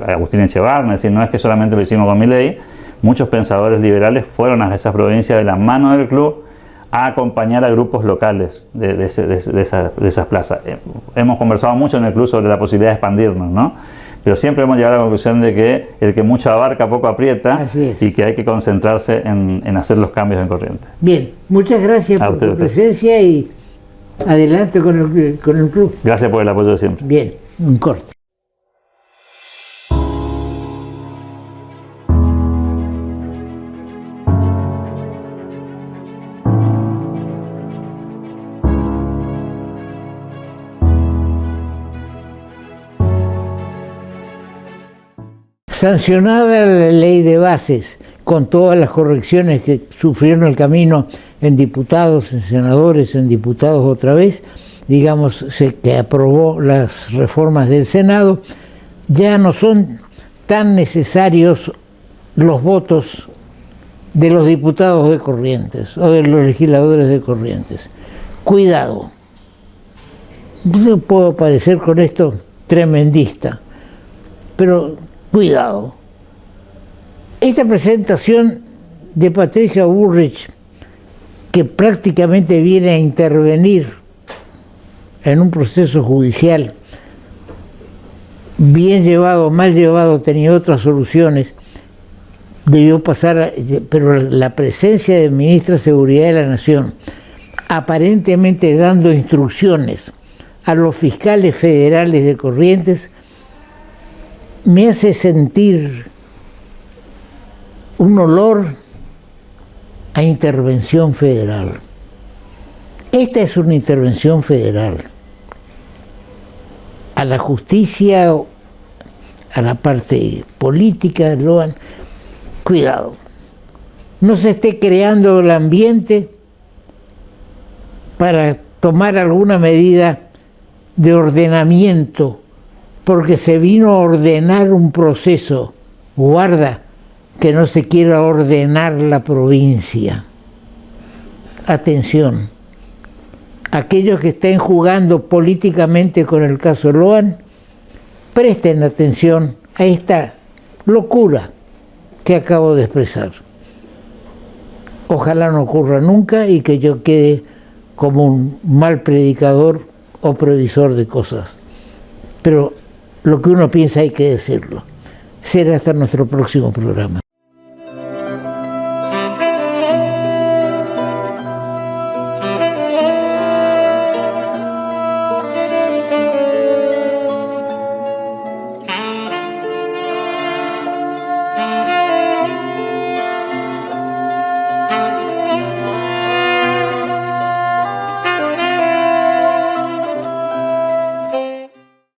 Agustín Echevarne, es decir, no es que solamente lo hicimos con Milei, muchos pensadores liberales fueron a esas provincias de la mano del club a acompañar a grupos locales de esas plazas. Hemos conversado mucho en el club sobre la posibilidad de expandirnos, ¿no? Pero siempre hemos llegado a la conclusión de que el que mucho abarca poco aprieta y que hay que concentrarse en hacer los cambios en Corrientes. Bien, muchas gracias por tu presencia y adelante con el club. Gracias por el apoyo de siempre. Bien, un corte. Sancionada la ley de bases, con todas las correcciones que sufrieron el camino en diputados, en senadores, en diputados otra vez, digamos, que aprobó las reformas del Senado, ya no son tan necesarios los votos de los diputados de Corrientes o de los legisladores de Corrientes. Cuidado, Puedo parecer con esto tremendista, pero cuidado. Esta presentación de Patricia Bullrich, que prácticamente viene a intervenir en un proceso judicial, bien llevado, mal llevado, tenía otras soluciones, debió pasar, pero la presencia de ministra de Seguridad de la Nación, aparentemente dando instrucciones a los fiscales federales de Corrientes, me hace sentir un olor a intervención federal. Esta es una intervención federal. A la justicia, a la parte política, cuidado. No se esté creando el ambiente para tomar alguna medida de ordenamiento, porque se vino a ordenar un proceso. Guarda que no se quiera ordenar la provincia. Atención. Aquellos que estén jugando políticamente con el caso Loan, presten atención a esta locura que acabo de expresar. Ojalá no ocurra nunca y que yo quede como un mal predicador o previsor de cosas. Pero lo que uno piensa hay que decirlo. Será hasta nuestro próximo programa.